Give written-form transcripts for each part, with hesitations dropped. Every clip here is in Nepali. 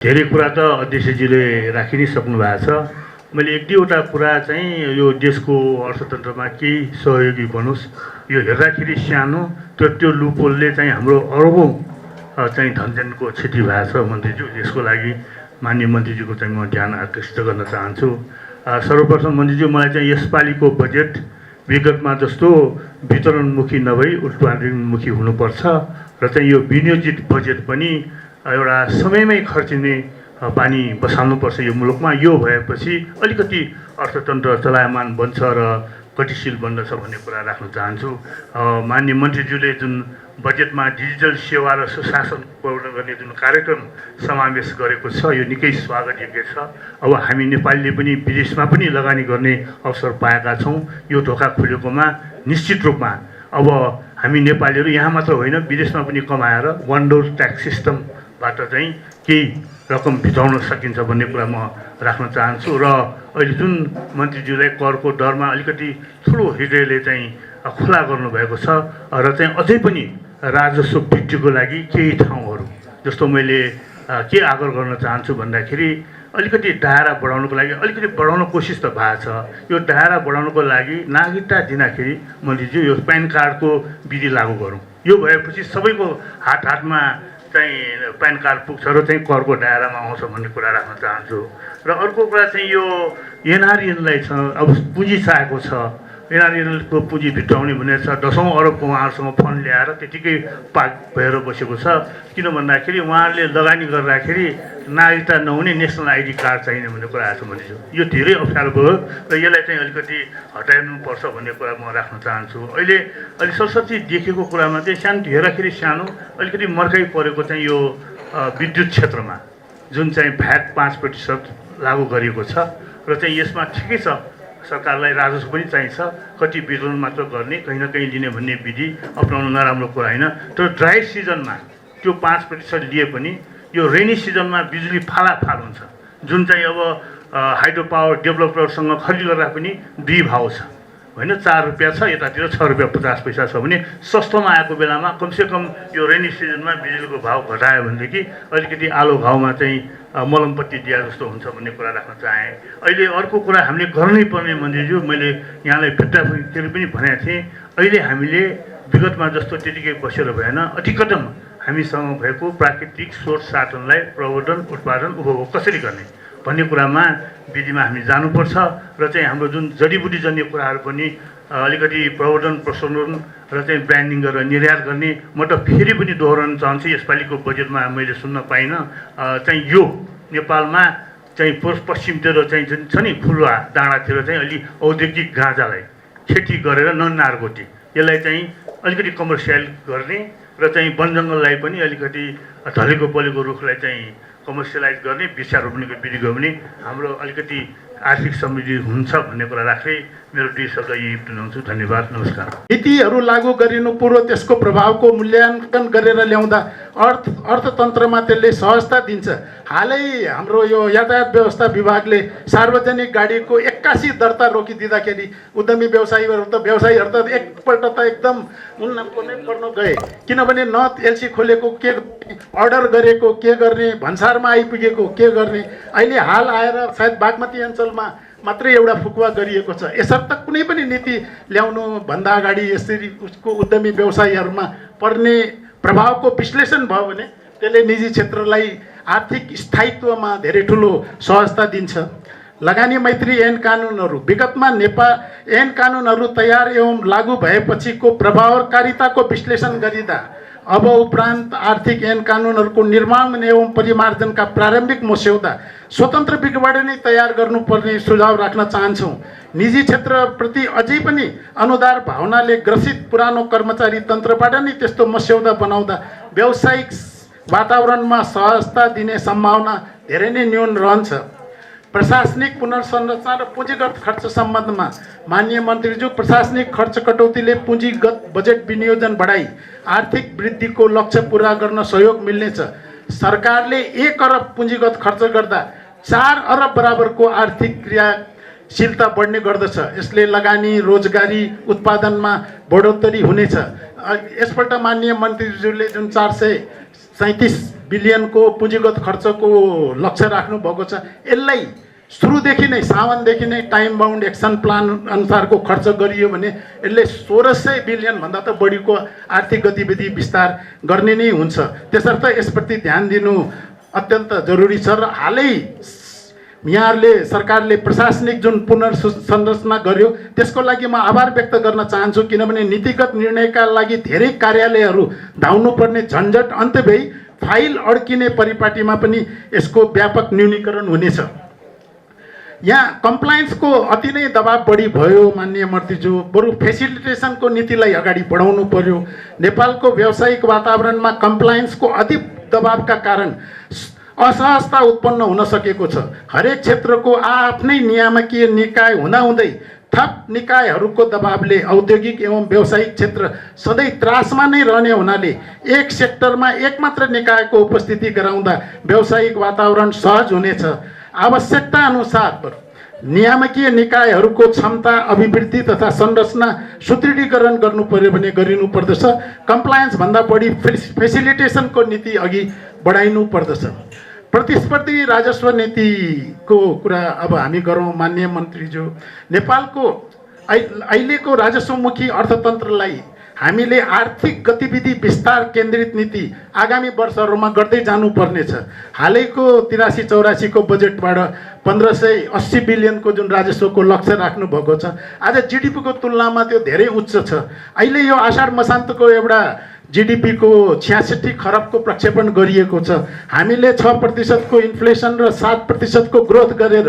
धेरै कुरा त अध्यक्षजीले राखि नै सक्नु भएको छ। मैले एक दुईवटा कुरा चाहिँ यो देशको अर्थतन्त्रमा केही सहयोगी बनोस्, यो हेर्दाखेरि सानो त्यो लुपोलले चाहिँ हाम्रो अरबौँ चाहिँ धनजनको क्षति भएको छ मन्त्रीज्यू। यसको लागि माननीय मन्त्रीज्यूको चाहिँ म ध्यान आकर्षित गर्न चाहन्छु। सर्वप्रथम मन्त्रीज्यू, मलाई चाहिँ यसपालिको बजेट विगतमा जस्तो वितरणमुखी नभई उत्पादनमुखी हुनुपर्छ र चाहिँ यो विनियोजित बजेट पनि एउटा समयमै खर्चिने पानी बसाल्नुपर्छ यो मुलुकमा। यो भएपछि अलिकति अर्थतन्त्र चलायमान बन्छ र गतिशील बन्दछ भन्ने कुरा राख्न चाहन्छु। माननीय मन्त्रीज्यूले जुन बजेटमा डिजिटल सेवा र सुशासन प्रवर्धन गर्ने जुन कार्यक्रम समावेश गरेको छ यो निकै स्वागतयोग्य छ। अब हामी नेपालीले पनि विदेशमा पनि लगानी गर्ने अवसर पाएका छौँ। यो ढोका खुलेकोमा निश्चित रूपमा अब हामी नेपालीहरू यहाँ मात्र होइन विदेशमा पनि कमाएर वान डोर ट्याक्स सिस्टमबाट चाहिँ केही रकम भित्राउन सकिन्छ भन्ने कुरा म राख्न चाहन्छु। र अहिले जुन मन्त्रीज्यूलाई करको दरमा अलिकति ठुलो हृदयले चाहिँ खुला गर्नुभएको छ र चाहिँ अझै पनि राजस्व वृद्धिको लागि केही ठाउँहरू जस्तो मैले के आग्रह गर्न चाहन्छु भन्दाखेरि अलिकति दायरा बढाउनको लागि अलिकति बढाउन कोसिस त भएको छ। यो दायरा बढाउनको लागि नागरिकता दिँदाखेरि मन्त्रीज्यू यो प्यान कार्डको विधि लागू गरौँ। यो भएपछि सबैको हातमा चाहिँ प्यान कार्ड पुग्छ र चाहिँ करको दायरामा आउँछ भन्ने कुरा राख्न चाहन्छु। र अर्को कुरा चाहिँ यो एनआरएनलाई छ अब पुँजी चाहिएको छ, एनआरएनको पुँजी भित्राउने भनेर छ। 10औं अरबको उहाँहरूसँग फन्ड ल्याएर त्यतिकै पाक भएर बसेको छ। किन भन्दाखेरि उहाँहरूले लगानी गर्दाखेरि नागरिकता नहुने नेसनल आइडी कार्ड चाहिने भन्ने कुरा आएको छ भनेछु। यो धेरै अप्ठ्यारो भयो र यसलाई चाहिँ अलिकति हटाइनुपर्छ भन्ने कुरा म राख्न चाहन्छु। अहिले अलि सरस्वती देखेको कुरामा चाहिँ सानो हेर्दाखेरि सानो अलिकति मर्काइ परेको चाहिँ यो विद्युत क्षेत्रमा जुन चाहिँ भ्याट 5% लागू गरिएको छ र चाहिँ यसमा ठिकै छ सरकारलाई राजस्व पनि चाहिन्छ, कति वितरण मात्र गर्ने कहीँ न कहीँ लिने भन्ने विधि अपनाउनु नराम्रो कुरा होइन। तर ड्राई सिजनमा त्यो 5% लिए पनि यो रेनी सिजनमा बिजुली फालाफाल हुन्छ। जुन चाहिँ अब हाइड्रो पावर डेभलपरसँग खरिद गर्दा पनि 2 भाउ छ होइन, 4 रुपियाँ छ, यतातिर 6 रुपियाँ 50 पैसा छ भने सस्तोमा आएको बेलामा कमसेकम यो रेनी सिजनमा बिजुलीको भाउ घटायो भनेदेखि अलिकति आलो भाउमा चाहिँ मलमपट्टि दिया जस्तो हुन्छ भन्ने कुरा राख्न चाहेँ। अहिले अर्को कुरा हामीले गर्नै पर्ने मन्त्रीज्यू, मैले यहाँलाई भेट्दाखेरि पनि भनेको थिएँ, अहिले हामीले विगतमा जस्तो त्यतिकै बसेर भएन, अधिकतम हामीसँग भएको प्राकृतिक स्रोत साधनलाई प्रवर्धन उत्पादन उपभोग कसरी गर्ने भन्ने कुरामा विधिमा हामी जानुपर्छ र चाहिँ हाम्रो जुन जडीबुटीजन्य कुराहरू पनि अलिकति प्रवर्धन प्रशोधन र चाहिँ ब्रान्डिङ गरेर निर्यात गर्ने। म त फेरि पनि दोहोऱ्याउन चाहन्छु, यसपालिको बजेटमा मैले सुन्न पाइनँ चाहिँ यो नेपालमा चाहिँ पश्चिमतिर चाहिँ जुन छ नि खुल्ला डाँडातिर चाहिँ अलि औद्योगिक गाँजालाई खेती गरेर नन्नारगोटी यसलाई चाहिँ अलिकति कमर्सियल गर्ने र चाहिँ वन जङ्गललाई पनि अलिकति ढलेको पलेको रुखलाई चाहिँ कमर्सियलाइज गर्ने, वृक्षारोपणको विधि गयो भने हाम्रो अलिकति आर्थिक समृद्धि हुन्छ भन्ने कुरा राख्दै मेरो 2 शब्द यही टुनाउँछु। धन्यवाद, नमस्कार। नीतिहरू लागू गरिनु पूर्व त्यसको प्रभावको मूल्याङ्कन गरेर ल्याउँदा अर्थतन्त्रमा त्यसले सहजता दिन्छ। हालै हाम्रो यो यातायात व्यवस्था विभागले सार्वजनिक गाडीको 81 दर्ता रोकिदिँदाखेरि उद्यमी व्यवसायीहरू त एकपल्ट त एकदम उन्नतको नै पर्न गए, किनभने न एलसी खोलेको के अर्डर गरेको के गर्ने, भन्सारमा आइपुगेको के गर्ने। अहिले हाल आएर सायद बागमती अञ्चलमा मात्रै एउटा फुकुवा गरिएको छ। यसर्थ कुनै पनि नीति ल्याउनु भन्दा अगाडि यसरी उसको उद्यमी व्यवसायीहरूमा पर्ने प्रभावको विश्लेषण भयो भने त्यसले निजी क्षेत्रलाई आर्थिक स्थायित्वमा धेरै ठुलो सहजता दिन्छ। लगानी मैत्री ऐन कानुनहरू विगतमा ऐन कानुनहरू तयार एवं लागू भएपछिको प्रभावकारिताको विश्लेषण गरिँदा अब उपरान्त आर्थिक ऐन कानुनहरूको निर्माण एवं परिमार्जनका प्रारम्भिक मस्यौदा स्वतन्त्र विधिबाट नै तयार गर्नुपर्ने सुझाव राख्न चाहन्छौँ। निजी क्षेत्रप्रति अझै पनि अनुदार भावनाले ग्रसित पुरानो कर्मचारी तन्त्रबाट नै त्यस्तो मस्यौदा बनाउँदा व्यावसायिक वातावरणमा सहजता दिने सम्भावना धेरै नै न्यून रहन्छ। प्रशासनिक पुनर्संरचना र पुँजीगत खर्च सम्बन्धमा माननीय मन्त्रीज्यू, प्रशासनिक खर्च कटौतीले पुँजीगत बजेट विनियोजन बढाई आर्थिक वृद्धिको लक्ष्य पूरा गर्न सहयोग मिल्नेछ। सरकारले 1 अरब पुँजीगत खर्च गर्दा 4 अरब बराबरको आर्थिक क्रियाशीलता बढ्ने गर्दछ। यसले लगानी, रोजगारी, उत्पादनमा बढोत्तरी हुनेछ। यसपल्ट माननीय मन्त्रीज्यूले जुन 37 बिलियनको पुँजीगत खर्चको लक्ष्य राख्नुभएको छ। यसलाई सुरुदेखि नै सावनदेखि नै टाइम बाउन्ड एक्सन प्लान अनुसारको खर्च गरियो भने यसले 1600 बिलियनभन्दा त बढीको आर्थिक गतिविधि विस्तार गर्ने नै हुन्छ। त्यसर्थ यसप्रति ध्यान दिनु अत्यन्त जरुरी छ। र हालै यहाँहरूले सरकारले प्रशासनिक जुन पुनर्संरचना गर्यो त्यसको लागि म आभार व्यक्त गर्न चाहन्छु, किनभने नीतिगत निर्णयका लागि धेरै कार्यालयहरू धाउनुपर्ने झन्झट अन्त्य भई फाइल अड्किने परिपाटीमा पनि यसको व्यापक न्यूनीकरण हुनेछ। यहाँ कम्प्लायन्सको अति नै दबाब बढी भयो माननीय मन्त्रीज्यू, बरु फेसिलिटेसनको नीतिलाई अगाडि बढाउनु पर्यो। नेपालको व्यावसायिक वातावरणमा कम्प्लायन्सको अधिक दबावका कारण असहजता उत्पन्न हुन सकेको छ। हरेक क्षेत्रको आफ्नै नियामकीय निकाय हुँदाहुँदै थप निकायहरूको दबावले औद्योगिक एवं व्यावसायिक क्षेत्र सधैँ त्रासमा नै रहने हुनाले एक सेक्टरमा एक मात्र निकायको उपस्थिति गराउँदा व्यावसायिक वातावरण सहज हुनेछ। आवश्यकता अनुसार नियामकीय निकायहरूको क्षमता अभिवृद्धि तथा संरचना सुदृढीकरण गर्नु पर्यो भने गरिनु पर्दछ। कम्प्लायन्स भन्दा बढी फेसिलिटेसनको नीति अघि बढाइनु पर्दछ। प्रतिस्पर्धी राजस्व नीतिको कुरा अब हामी गरौँ माननीय मन्त्रीज्यू। नेपालको अहिलेको राजस्वमुखी अर्थतन्त्रलाई हामीले आर्थिक गतिविधि विस्तार केन्द्रित नीति आगामी वर्षहरूमा गर्दै जानुपर्नेछ। हालैको 83-84 को बजेटबाट 1580 बिलियनको जुन राजस्वको लक्ष्य राख्नु भएको छ, आज जिडिपीको तुलनामा त्यो धेरै उच्च छ। अहिले यो आषाढ मसान्तको एउटा जिडिपीको 66 खरबको प्रक्षेपण गरिएको छ। हामीले 6% को इन्फ्लेसन र 7% को ग्रोथ गरेर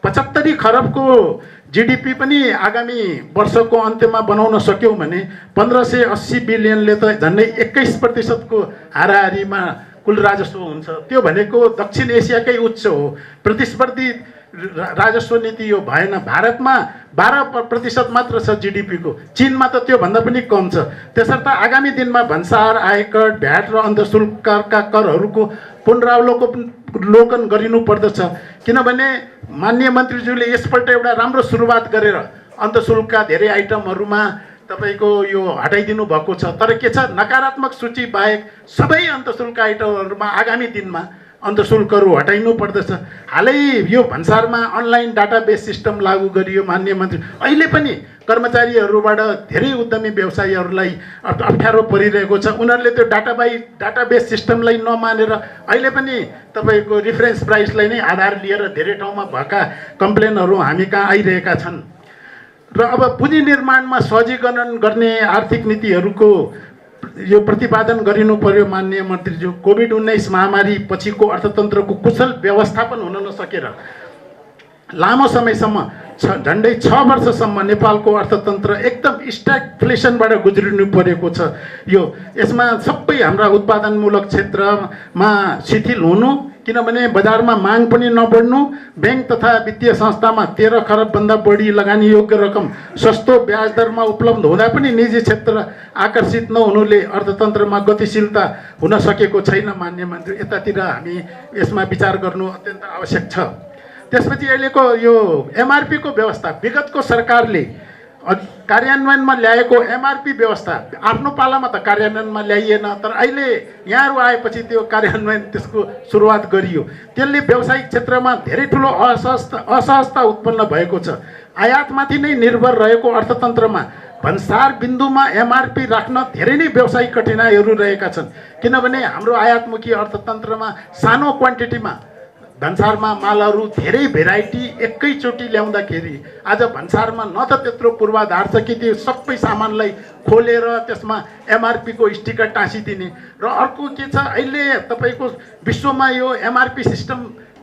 75 खरबको जिडिपी पनि आगामी वर्षको अन्त्यमा बनाउन सक्यौँ भने 1580 बिलियनले त झन्डै 21% को हाराहारीमा कुल राजस्व हुन्छ। त्यो भनेको दक्षिण एसियाकै उच्च हो। प्रतिस्पर्धी राजस्व नीति यो भएन। भारतमा 12% मात्र छ जिडिपी को, चीनमा त त्योभन्दा पनि कम छ। त्यसर्थ आगामी दिनमा भन्सार, आयकर, भ्याट र अन्तशुल्कका करहरूको पुनरावलोकन गरिनु पर्दछ। किनभने माननीय मन्त्रीज्यूले यसपल्ट एउटा राम्रो सुरुवात गरेर अन्तशुल्कका धेरै आइटमहरूमा तपाईको यो हटाइदिनु भएको छ। तर के छ, नकारात्मक सूची बाहेक सबै अन्तशुल्क आइटमहरूमा आगामी दिनमा अन्तशुल्कहरू हटाइनु पर्दछ। हालै यो भन्सारमा अनलाइन डाटाबेस सिस्टम लागू गरियो माननीय मन्त्री। अहिले पनि कर्मचारीहरूबाट धेरै उद्यमी व्यवसायीहरूलाई अप्ठ्यारो परिरहेको छ। उनीहरूले त्यो डाटाबेस सिस्टमलाई नमानेर अहिले पनि तपाईँको रिफरेन्स प्राइसलाई नै आधार लिएर धेरै ठाउँमा भएका कम्प्लेनहरू हामी कहाँ आइरहेका छन्। र अब पुँजी निर्माणमा सहजीकरण गर्ने आर्थिक नीतिहरूको यो प्रतिपादन गरिनु पर्यो माननीय मन्त्रीज्यू। कोभिड-19 महामारी पछिको अर्थतन्त्रको कुशल व्यवस्थापन हुन नसकेर लामो समयसम्म झन्डै 6 वर्षसम्म नेपालको अर्थतन्त्र एकदम स्ट्यागफ्लेसनबाट गुज्रिनु परेको छ। यसमा सबै हाम्रा उत्पादनमूलक क्षेत्रमा शिथिल हुनु, किनभने बजारमा माग पनि नबढ्नु, ब्याङ्क तथा वित्तीय संस्थामा 13 खरबभन्दा बढी लगानी योग्य रकम सस्तो ब्याज दरमा उपलब्ध हुँदा पनि निजी क्षेत्र आकर्षित नहुनुले अर्थतन्त्रमा गतिशीलता हुन सकेको छैन मान्य मन्त्री। यतातिर हामी यसमा विचार गर्नु अत्यन्त आवश्यक छ। त्यसपछि अहिलेको यो एमआरपी को व्यवस्था, विगतको सरकारले कार्यान्वयनमा ल्याएको एमआरपी व्यवस्था आफ्नो पालामा त कार्यान्वयनमा ल्याइएन, तर अहिले यहाँहरू आएपछि त्यो कार्यान्वयन त्यसको सुरुवात गरियो। त्यसले व्यावसायिक क्षेत्रमा धेरै ठुलो असहजता उत्पन्न भएको छ। आयातमाथि नै निर्भर रहेको अर्थतन्त्रमा भन्सार बिन्दुमा एमआरपी राख्न धेरै नै व्यावसायिक कठिनाइहरू रहेका छन्। किनभने हाम्रो आयातमुखी अर्थतन्त्रमा सानो क्वान्टिटीमा भन्सारमा मालहरू धेरै भेराइटी एकैचोटि ल्याउँदाखेरि आज भन्सारमा न त त्यत्रो पूर्वाधार छ कि त्यो सबै सामानलाई खोलेर त्यसमा एमआरपी को स्टिकर टाँसिदिने। र अर्को के छ, अहिले तपाईँको विश्वमा यो एमआरपी सिस्टम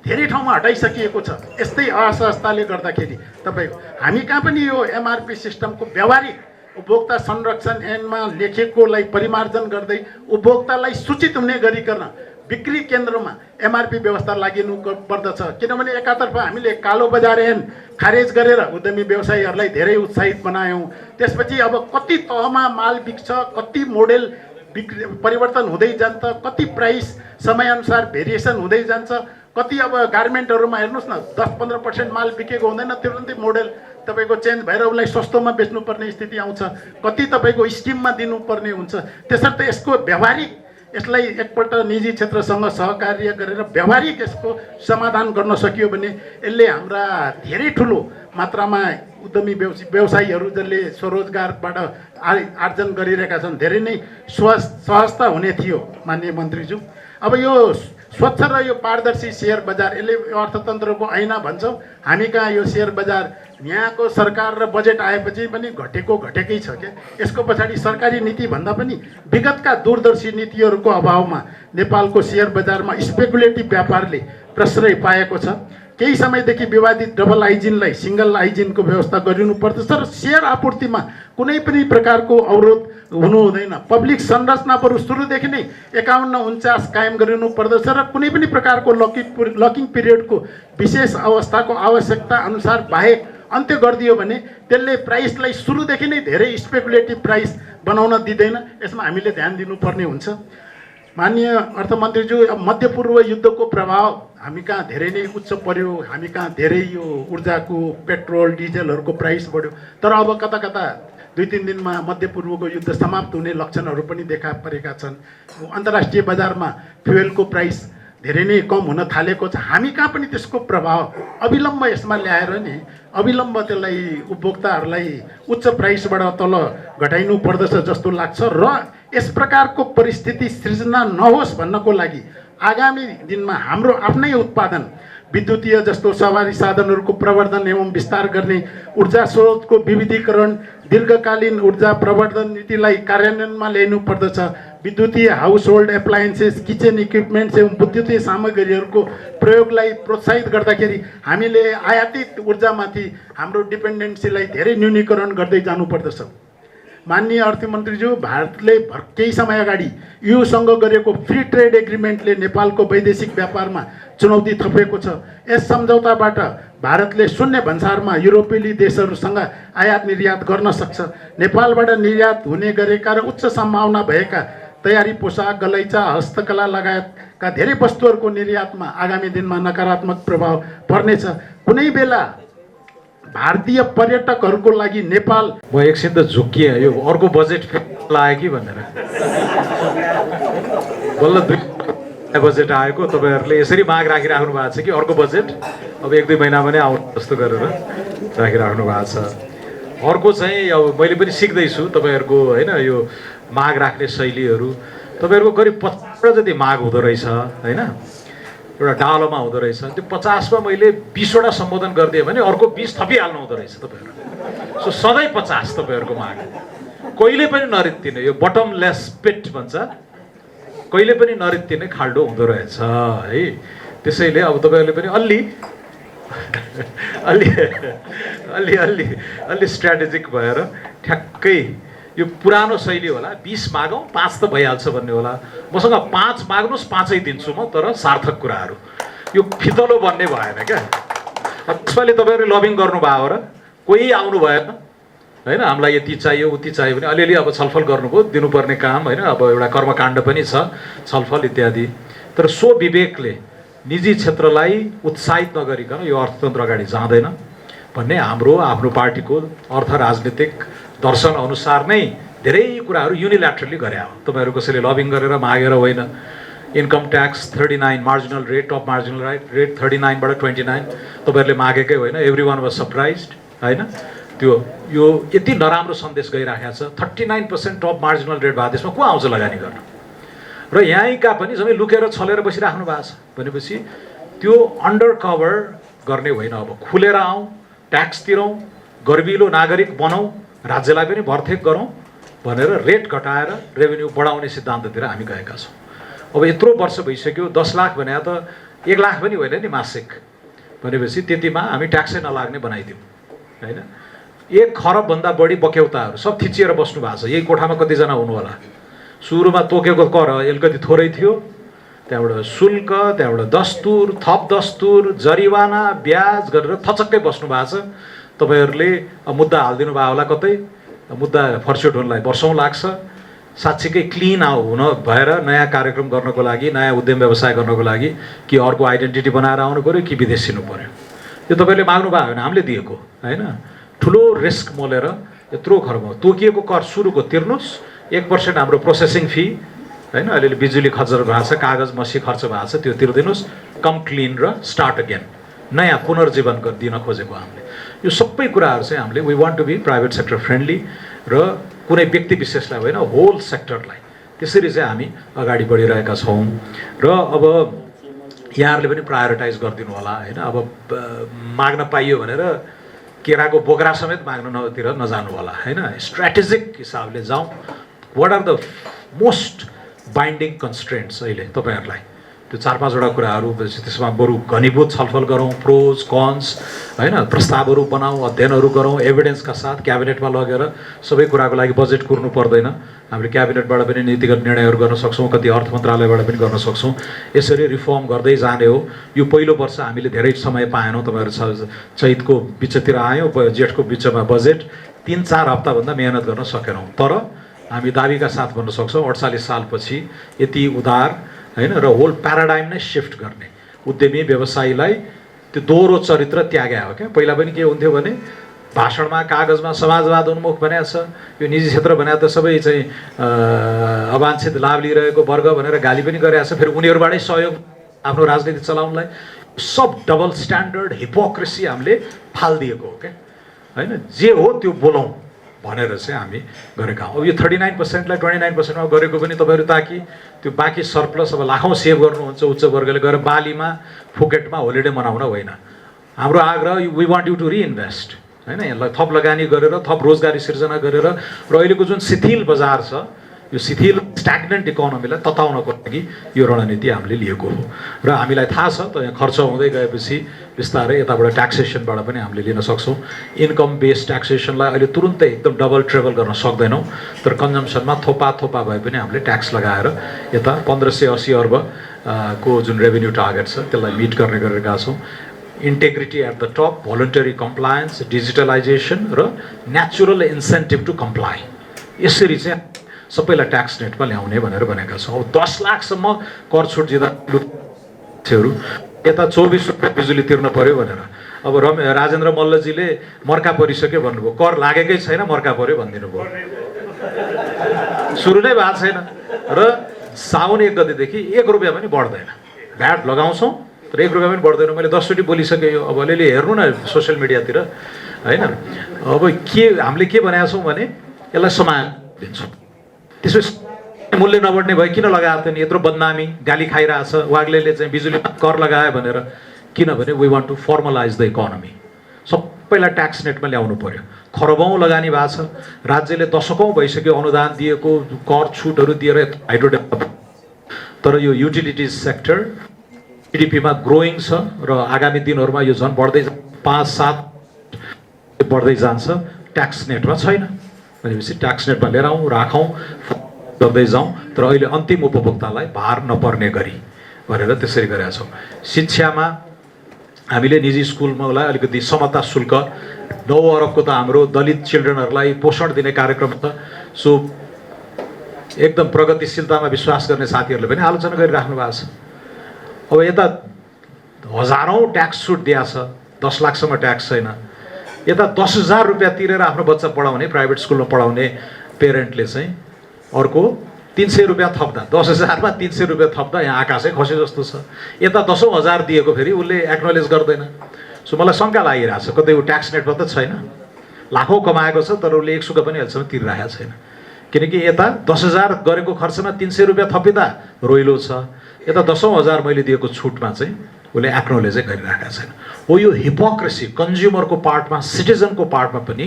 धेरै ठाउँमा हटाइसकिएको छ। यस्तै असहजताले गर्दाखेरि तपाईँको हामी कहाँ पनि यो एमआरपी सिस्टमको व्यावहारिक उपभोक्ता संरक्षण ऐनमा लेखेकोलाई परिमार्जन गर्दै उपभोक्तालाई सूचित हुने गरिकन बिक्री केन्द्रमा एमआरपी व्यवस्था लागिनु पर्दछ। किनभने एकातर्फ हामीले कालो बजार ऐन खारेज गरेर उद्यमी व्यवसायीहरूलाई धेरै उत्साहित बनायौँ। त्यसपछि अब कति तहमा माल बिक्छ, कति मोडेल परिवर्तन हुँदै जान्छ, कति प्राइस समयअनुसार भेरिएसन हुँदै जान्छ, कति अब गार्मेन्टहरूमा हेर्नुहोस् न 10-15% माल बिकेको हुँदैन, तुरुन्तै मोडेल तपाईँको चेन्ज भएर उसलाई सस्तोमा बेच्नुपर्ने स्थिति आउँछ, कति तपाईँको स्किममा दिनुपर्ने हुन्छ। त्यसर्थ यसको व्यावहारिक यसलाई एकपल्ट निजी क्षेत्रसँग सहकार्य गरेर व्यावहारिक यसको समाधान गर्न सकियो भने यसले हाम्रा धेरै ठुलो मात्रामा उद्यमी व्यवसायीहरू जसले स्वरोजगारबाट आर्जन गरिरहेका छन् धेरै नै सहजता हुने थियो माननीय मन्त्रीज्यू। अब यो स्वच्छ र यो पारदर्शी सेयर बजार यसले अर्थतन्त्रको ऐना भन्छौँ। हामी कहाँ यो सेयर बजार यहाँको सरकार र बजेट आएपछि पनि घटेकै छ क्या। यसको पछाडि सरकारी नीति भन्दा पनि विगतका दूरदर्शी नीतिहरूको अभावमा नेपालको सेयर बजारमा स्पेकुलेटिभ व्यापारले प्रश्रय पाएको छ। केही समयदेखि विवादित डबल आइजिनलाई सिङ्गल आइजिनको व्यवस्था गरिनु पर्दछ र सेयर आपूर्तिमा कुनै पनि प्रकारको अवरोध हुनु हुँदैन। पब्लिक संरचना बरु सुरुदेखि नै 51-49 कायम गरिनु पर्दछ र कुनै पनि प्रकारको लकिङ पिरियडको विशेष अवस्थाको आवश्यकता अनुसार बाहेक अन्त्य गरिदियो भने त्यसले प्राइसलाई सुरुदेखि नै धेरै स्पेकुलेटिभ प्राइस बनाउन दिँदैन। यसमा हामीले ध्यान दिनुपर्ने हुन्छ। माननीय अर्थमन्त्रीज्यू, मध्यपूर्व युद्धको प्रभाव हामी कहाँ धेरै नै उच्च पर्यो। हामी कहाँ धेरै यो ऊर्जाको पेट्रोल डिजेलहरूको प्राइस बढ्यो। तर अब कता कता 2-3 दिनमा मध्यपूर्वको युद्ध समाप्त हुने लक्षणहरू पनि देखा परेका छन्। अन्तर्राष्ट्रिय बजारमा फ्युएलको प्राइस धेरै नै कम हुन थालेको छ। हामी कहाँ पनि त्यसको प्रभाव अविलम्ब यसमा ल्याएर नि अविलम्ब त्यसलाई उपभोक्ताहरूलाई उच्च प्राइसबाट तल घटाइनु पर्दछ जस्तो लाग्छ र यस प्रकारको परिस्थिति सृजना नहोस् भन्नको लागि आगामी दिनमा हाम्रो आफ्नै उत्पादन विद्युतीय जस्तो सवारी साधनहरूको प्रवर्धन एवं विस्तार गर्ने, ऊर्जा स्रोतको विविधीकरण, दीर्घकालीन ऊर्जा प्रवर्धन नीतिलाई कार्यान्वयनमा ल्याइनु पर्दछ। विद्युतीय house hold appliances, kitchen equipments एवं विद्युतीय सामग्रीहरूको प्रयोगलाई प्रोत्साहित गर्दाखेरि हामीले आयातित ऊर्जामाथि हाम्रो डिपेन्डेन्सीलाई धेरै न्यूनीकरण गर्दै जानुपर्दछ। माननीय अर्थमन्त्रीज्यू, भारतले केही समय अगाडि यूसँग गरेको फ्री ट्रेड एग्रिमेन्टले नेपालको वैदेशिक व्यापारमा चुनौती थपेको छ। यस सम्झौताबाट भारतले शून्य भन्सारमा युरोपेली देशहरूसँग आयात निर्यात गर्न सक्छ। नेपालबाट निर्यात हुने गरेका र उच्च सम्भावना भएका तयारी पोसाक, गलैँचा, हस्तकला लगायतका धेरै वस्तुहरूको निर्यातमा आगामी दिनमा नकारात्मक प्रभाव पर्नेछ। कुनै बेला भारतीय पर्यटकहरूको लागि नेपाल, म एकछिन त झुक्किएँ, यो अर्को बजेट लाग्यो कि भनेर। बल्ल 2 बजेट आएको, तपाईँहरूले यसरी माग राखिराख्नु भएको छ कि अर्को बजेट अब 1-2 महिनामा नै आउनु जस्तो गरेर राखिराख्नु भएको छ। अर्को चाहिँ अब मैले पनि सिक्दैछु तपाईँहरूको होइन यो माग राख्ने शैलीहरू। तपाईँहरूको करिब 50 जति माग हुँदो रहेछ होइन, एउटा डालोमा हुँदो रहेछ। त्यो 50मा मैले 20वटा सम्बोधन गरिदिएँ भने अर्को 20 थपिहाल्नु हुँदो रहेछ तपाईँहरू। सो सधैँ 50 तपाईँहरूको माग, कहिले पनि नरित्तिने, यो बटमलेस पिट भन्छ, कहिले पनि नरित्तिने खाल्डो हुँदो रहेछ है। त्यसैले अब तपाईँहरूले पनि अलि स्ट्राटेजिक भएर ठ्याक्कै यो पुरानो शैली होला, 20 मागौँ 5 त भइहाल्छ भन्ने होला। मसँग 5 माग्नुहोस् 5 दिन्छु म, तर सार्थक कुराहरू, यो फितलो बन्ने भएन क्या। त्यसैले तपाईँहरूले लबिङ गर्नुभयो र कोही आउनु भएन होइन, हामीलाई यति चाहियो उति चाहियो भने अलिअलि अब छलफल गर्नुभयो, दिनुपर्ने काम होइन। अब एउटा कर्मकाण्ड पनि छ, छलफल इत्यादि। तर सो विवेकले निजी क्षेत्रलाई उत्साहित नगरिकन यो अर्थतन्त्र अगाडि जाँदैन भन्ने हाम्रो आफ्नो पार्टीको अर्थ राजनीतिक दर्शन अनुसार नै धेरै कुराहरू युनिल्याटरली गरे हो। तपाईँहरू कसैले लबिङ गरेर मागेर होइन। Income tax 39 marginal rate, top marginal rate 39बाट 29 तपाईँहरूले मागेकै होइन। एभ्री वान वाज सरप्राइज्ड होइन। त्यो यो यति नराम्रो सन्देश गइराखेको छ। 39% टप मार्जिनल रेट भएको देशमा को आउँछ लगानी गर्न? र यहीँका पनि सबै लुकेर छलेर बसिराख्नु भएको छ भनेपछि त्यो अन्डर कभर गर्ने होइन। अब खुलेर आउँ, ट्याक्स तिरौँ, गर्विलो नागरिक बनाउँ, राज्यलाई पनि भरथेक गरौँ भनेर रेट घटाएर रेभेन्यू बढाउने सिद्धान्ततिर हामी गएका छौँ। अब यत्रो वर्ष भइसक्यो, 10 लाख भने त 1 लाख पनि होइन नि मासिक भनेपछि त्यतिमा हामी ट्याक्सै नलाग्ने बनाइदिउँ होइन। 1 खरबभन्दा बढी बक्यौताहरू सब थिचिएर बस्नु भएको छ। यही कोठामा कतिजना हुनु होला? सुरुमा तोकेको कर अलिकति थोरै थियो, त्यहाँबाट शुल्क, त्यहाँबाट दस्तुर, थप दस्तुर, जरिवाना, ब्याज गरेर थचक्कै बस्नु भएको छ। तपाईँहरूले मुद्दा हालिदिनु भयो होला, कतै मुद्दा फर्स्योट हुनलाई वर्षौँ लाग्छ। साँच्चीकै क्लिन हुन भएर नयाँ कार्यक्रम गर्नको लागि, नयाँ उद्यम व्यवसाय गर्नको लागि कि अर्को आइडेन्टिटी बनाएर आउनु पऱ्यो कि विदेशिनु पऱ्यो। यो तपाईँहरूले माग्नु भयो भने हामीले दिएको होइन। ठुलो रिस्क मोलेर यत्रो खर्ब तोकिएको कर सुरुको तिर्नुहोस्, 1% हाम्रो प्रोसेसिङ फी होइन अलिअलि बिजुली खर्च भएको छ, कागज मसी खर्च भएको छ, त्यो तिर्दिनुहोस्, कम क्लिन र स्टार्ट अगेन, नयाँ पुनर्जीवन दिन खोजेको हामीले। यो सबै कुराहरू चाहिँ हामीले we want to be private sector friendly र कुनै व्यक्ति विशेषलाई होइन होल सेक्टरलाई, त्यसरी चाहिँ हामी अगाडि बढिरहेका छौँ। र अब यहाँहरूले पनि प्रायोरिटाइज गरिदिनु होला होइन। अब माग्न पाइयो भनेर केराको बोक्रा समेत माग्नतिर नजानु होला होइन। स्ट्राटेजिक हिसाबले जाउँ। What are the most binding constraints अहिले तपाईँहरूलाई, त्यो 4-5वटा कुराहरू, त्यसमा बरु घनीभूत छलफल गरौँ, प्रोज कन्स होइन, प्रस्तावहरू बनाऊँ, अध्ययनहरू गरौँ, एभिडेन्सका साथ क्याबिनेटमा लगेर सबै कुराको लागि बजेट कुर्नु पर्दैन। हामीले क्याबिनेटबाट पनि नीतिगत निर्णयहरू गर्न सक्छौँ, कति अर्थ मन्त्रालयबाट पनि गर्न सक्छौँ। यसरी रिफर्म गर्दै जाने हो। यो पहिलो वर्ष हामीले धेरै समय पाएनौँ, तपाईँहरू चैतको बिचतिर आयौँ, जेठको बिचमा बजेट, 3-4 हप्ताभन्दा मेहनत गर्न सकेनौँ। तर हामी दाबीका साथ भन्न सक्छौँ 48 सालपछि यति उदार होइन र होल प्याराडाइम नै सिफ्ट गर्ने, उद्यमी व्यवसायीलाई त्यो दोहोरो चरित्र त्यागे हो क्या। पहिला पनि के हुन्थ्यो भने भाषणमा कागजमा समाजवाद उन्मुख भनेको छ, यो निजी क्षेत्र भने त सबै चाहिँ अवाञ्छित लाभ लिइरहेको वर्ग भनेर गाली पनि गरिरहेको छ। फेरि उनीहरूबाटै सहयोग आफ्नो राजनीति चलाउनलाई, सब डबल स्ट्यान्डर्ड हिपोक्रेसी हामीले फालिदिएको हो क्या होइन। जे हो त्यो बोलौँ भनेर चाहिँ हामी गरेका हौँ। अब यो 39%लाई 29%मा गरेको पनि तपाईँहरू ताकि त्यो बाँकी सरप्लस अब लाखौँ सेभ गर्नुहुन्छ उच्च वर्गले गएर बालीमा फुकेटमा होलिडे मनाउन होइन। हाम्रो आग्रह we want you to reinvest होइन, यसलाई थप लगानी गरेर थप रोजगारी सिर्जना गरेर र अहिलेको जुन शिथिल बजार छ यो शिथिल स्ट्याग्नेन्ट इकोनोमीलाई तताउनको लागि यो रणनीति हामीले लिएको हो। र हामीलाई थाहा छ त यहाँ खर्च हुँदै गएपछि बिस्तारै यताबाट ट्याक्सेसनबाट पनि हामीले लिन सक्छौँ। इन्कम बेस्ड ट्याक्सेसनलाई अहिले तुरुन्तै एकदम डबल ट्रेबल गर्न सक्दैनौँ, तर कन्जम्सनमा थोपा भए पनि हामीले ट्याक्स लगाएर यता 1580 अर्ब को जुन रेभेन्यू टार्गेट छ त्यसलाई मिट गर्ने गरेका छौँ। Integrity at the top, voluntary compliance, digitalisation र नेचुरल इन्सेन्टिभ टु कम्प्लाई, यसरी चाहिँ सबैलाई ट्याक्स नेटमा ल्याउने भनेर भनेका छौँ। अब 10 लाखसम्म कर छुट दिँदा यता 24 रुपियाँ बिजुली तिर्न पर्यो भनेर अब राजेन्द्र मल्लजीले मर्का परिसक्यो भन्नुभयो, कर लागेकै छैन मर्का पर्यो भनिदिनु भयो, सुरु नै भएको छैन। र साउन 1 गतेदेखि 1 रुपियाँ पनि बढ्दैन, भ्याट लगाउँछौँ तर 1 रुपियाँ पनि बढ्दैन। मैले 10 चोटि बोलिसकेँ यो, अब अलिअलि हेर्नु न सोसियल मिडियातिर होइन। अब हामीले के भनेका छौँ भने यसलाई समान दिन्छौँ, त्यसपछि मूल्य नबढ्ने भए किन लगाएको थियो नि, यत्रो बदनामी गाली खाइरहेछ वाग्लेले चाहिँ बिजुलीमा कर लगायो भनेर। किनभने we want to formalize the economy, सबैलाई ट्याक्स नेटमा ल्याउनु पर्यो। खरबौँ लगानी भएको छ, राज्यले दशकौँ भइसक्यो अनुदान दिएको, कर छुटहरू दिएर हाइड्रो डेभलपमेन्ट, तर यो युटिलिटिज सेक्टर जिडिपीमा ग्रोइङ छ र आगामी दिनहरूमा यो झन् बढ्दै 5-7 बढ्दै जान्छ, ट्याक्स नेटमा छैन भनेपछि ट्याक्स नेटमा लिएर आउँ राखौँ गर्दै जाउँ, तर अहिले अन्तिम उपभोक्तालाई भार नपर्ने गरी भनेर त्यसरी गरेका छौँ। शिक्षामा हामीले निजी स्कुलमालाई अलिकति समता शुल्क 9 अरबको त हाम्रो दलित चिल्ड्रेनहरूलाई पोषण दिने कार्यक्रम छ। सो एकदम प्रगतिशीलतामा विश्वास गर्ने साथीहरूले पनि आलोचना गरिराख्नु भएको छ। अब यता हजारौँ ट्याक्स छुट दिएको छ, 10 लाखसम्म ट्याक्स छैन। यता 10,000 रुपियाँ तिरेर आफ्नो बच्चा पढाउने प्राइभेट स्कुलमा पढाउने पेरेन्टले चाहिँ अर्को 300 रुपियाँ थप्दा, 10,000मा 300 रुपियाँ थप्दा यहाँ आकाशै खसे जस्तो छ। यता 10,000 दिएको फेरि उसले एक्नोलेज गर्दैन। सो मलाई शङ्का लागिरहेछ कतै ऊ ट्याक्स नेटमा त छैन, लाखौँ कमाएको छ तर उसले 1 सुका पनि अहिलेसम्म तिरिरहेको छैन। किनकि यता 10,000 गरेको खर्चमा 300 रुपियाँ थपिँदा रोइलो छ, यता 10,000 मैले दिएको छुटमा चाहिँ उसले एक्नोलेजै गरिरहेका छैन। हो यो हिपोक्रेसी कन्ज्युमरको पार्टमा, सिटिजनको पार्टमा पनि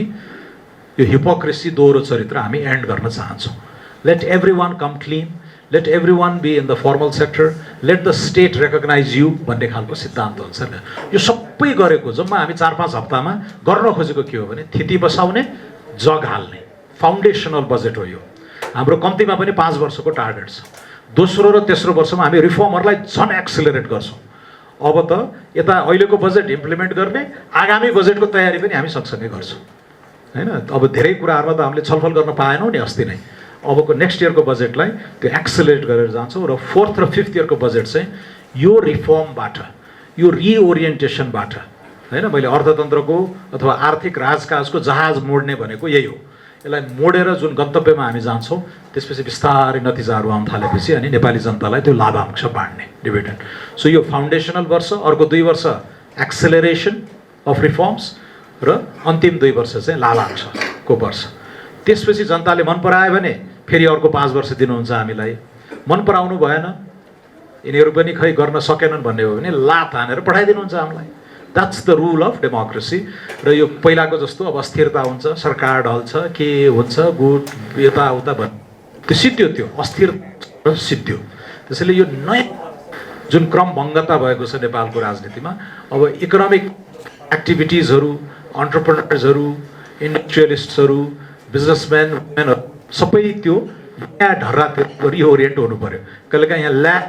यो हिपोक्रेसी दोहोरो चरित्र हामी एन्ड गर्न चाहन्छौँ। Let everyone come clean, let everyone be in the formal sector, let the state recognize you भन्ने खालको सिद्धान्त हुन्छ नि। यो सबै गरेको जम्मा हामी 4-5 हप्तामा गर्न खोजेको के हो भने थिति बसाउने, जग हाल्ने फाउन्डेसनल बजेट हो यो। हाम्रो कम्तीमा पनि 5 वर्षको टार्गेट छ। दोस्रो र तेस्रो वर्षमा हामी रिफर्महरूलाई झन् एक्सिलरेट गर्छौँ। अब त यता अहिलेको बजेट इम्प्लिमेन्ट गर्ने, आगामी बजेटको तयारी पनि हामी सँगसँगै गर्छौँ होइन। अब धेरै कुराहरूमा त हामीले छलफल गर्न पाएनौँ नि अस्ति नै। अबको नेक्स्ट इयरको बजेटलाई त्यो एक्सिलरेट गरेर जान्छौँ र 4th र 5th इयरको बजेट चाहिँ यो रिफर्मबाट, यो रिओरिएन्टेसनबाट होइन। मैले अर्थतन्त्रको अथवा आर्थिक राजकाजको जहाज मोड्ने भनेको यही हो। यसलाई मोडेर जुन गन्तव्यमा हामी जान्छौँ त्यसपछि बिस्तारै नतिजाहरू आउन थालेपछि अनि नेपाली जनतालाई त्यो लाभांश बाँड्ने डिभिडेन्ड। सो यो फाउन्डेसनल वर्ष, अर्को 2 वर्ष एक्सेलरेसन अफ रिफर्म्स र अन्तिम 2 वर्ष चाहिँ लाभांशको वर्ष। त्यसपछि जनताले मन परायो भने फेरि अर्को 5 वर्ष दिनुहुन्छ हामीलाई, मन पराउनु भएन यिनीहरू पनि खै गर्न सकेनन् भन्ने हो भने लात हानेर पठाइदिनुहुन्छ हामीलाई। That's the rule of democracy. र यो पहिलाको जस्तो अब अस्थिरता हुन्छ, सरकार ढल्छ, के हुन्छ, गुट यताउता त्यो सिद्धियो, त्यो अस्थिर सिद्धियो। त्यसैले यो नयाँ जुन क्रमभङ्गता भएको छ नेपालको राजनीतिमा, अब इकोनोमिक एक्टिभिटिजहरू, अन्टरप्रेनर्सहरू, इन्डस्ट्रियलिस्टहरू, बिजनेसम्यान वुमेनहरू सबै त्यो नयाँ ढर्रातिर रिओरिएन्ट हुनु पऱ्यो। कहिलेकाहीँ यहाँ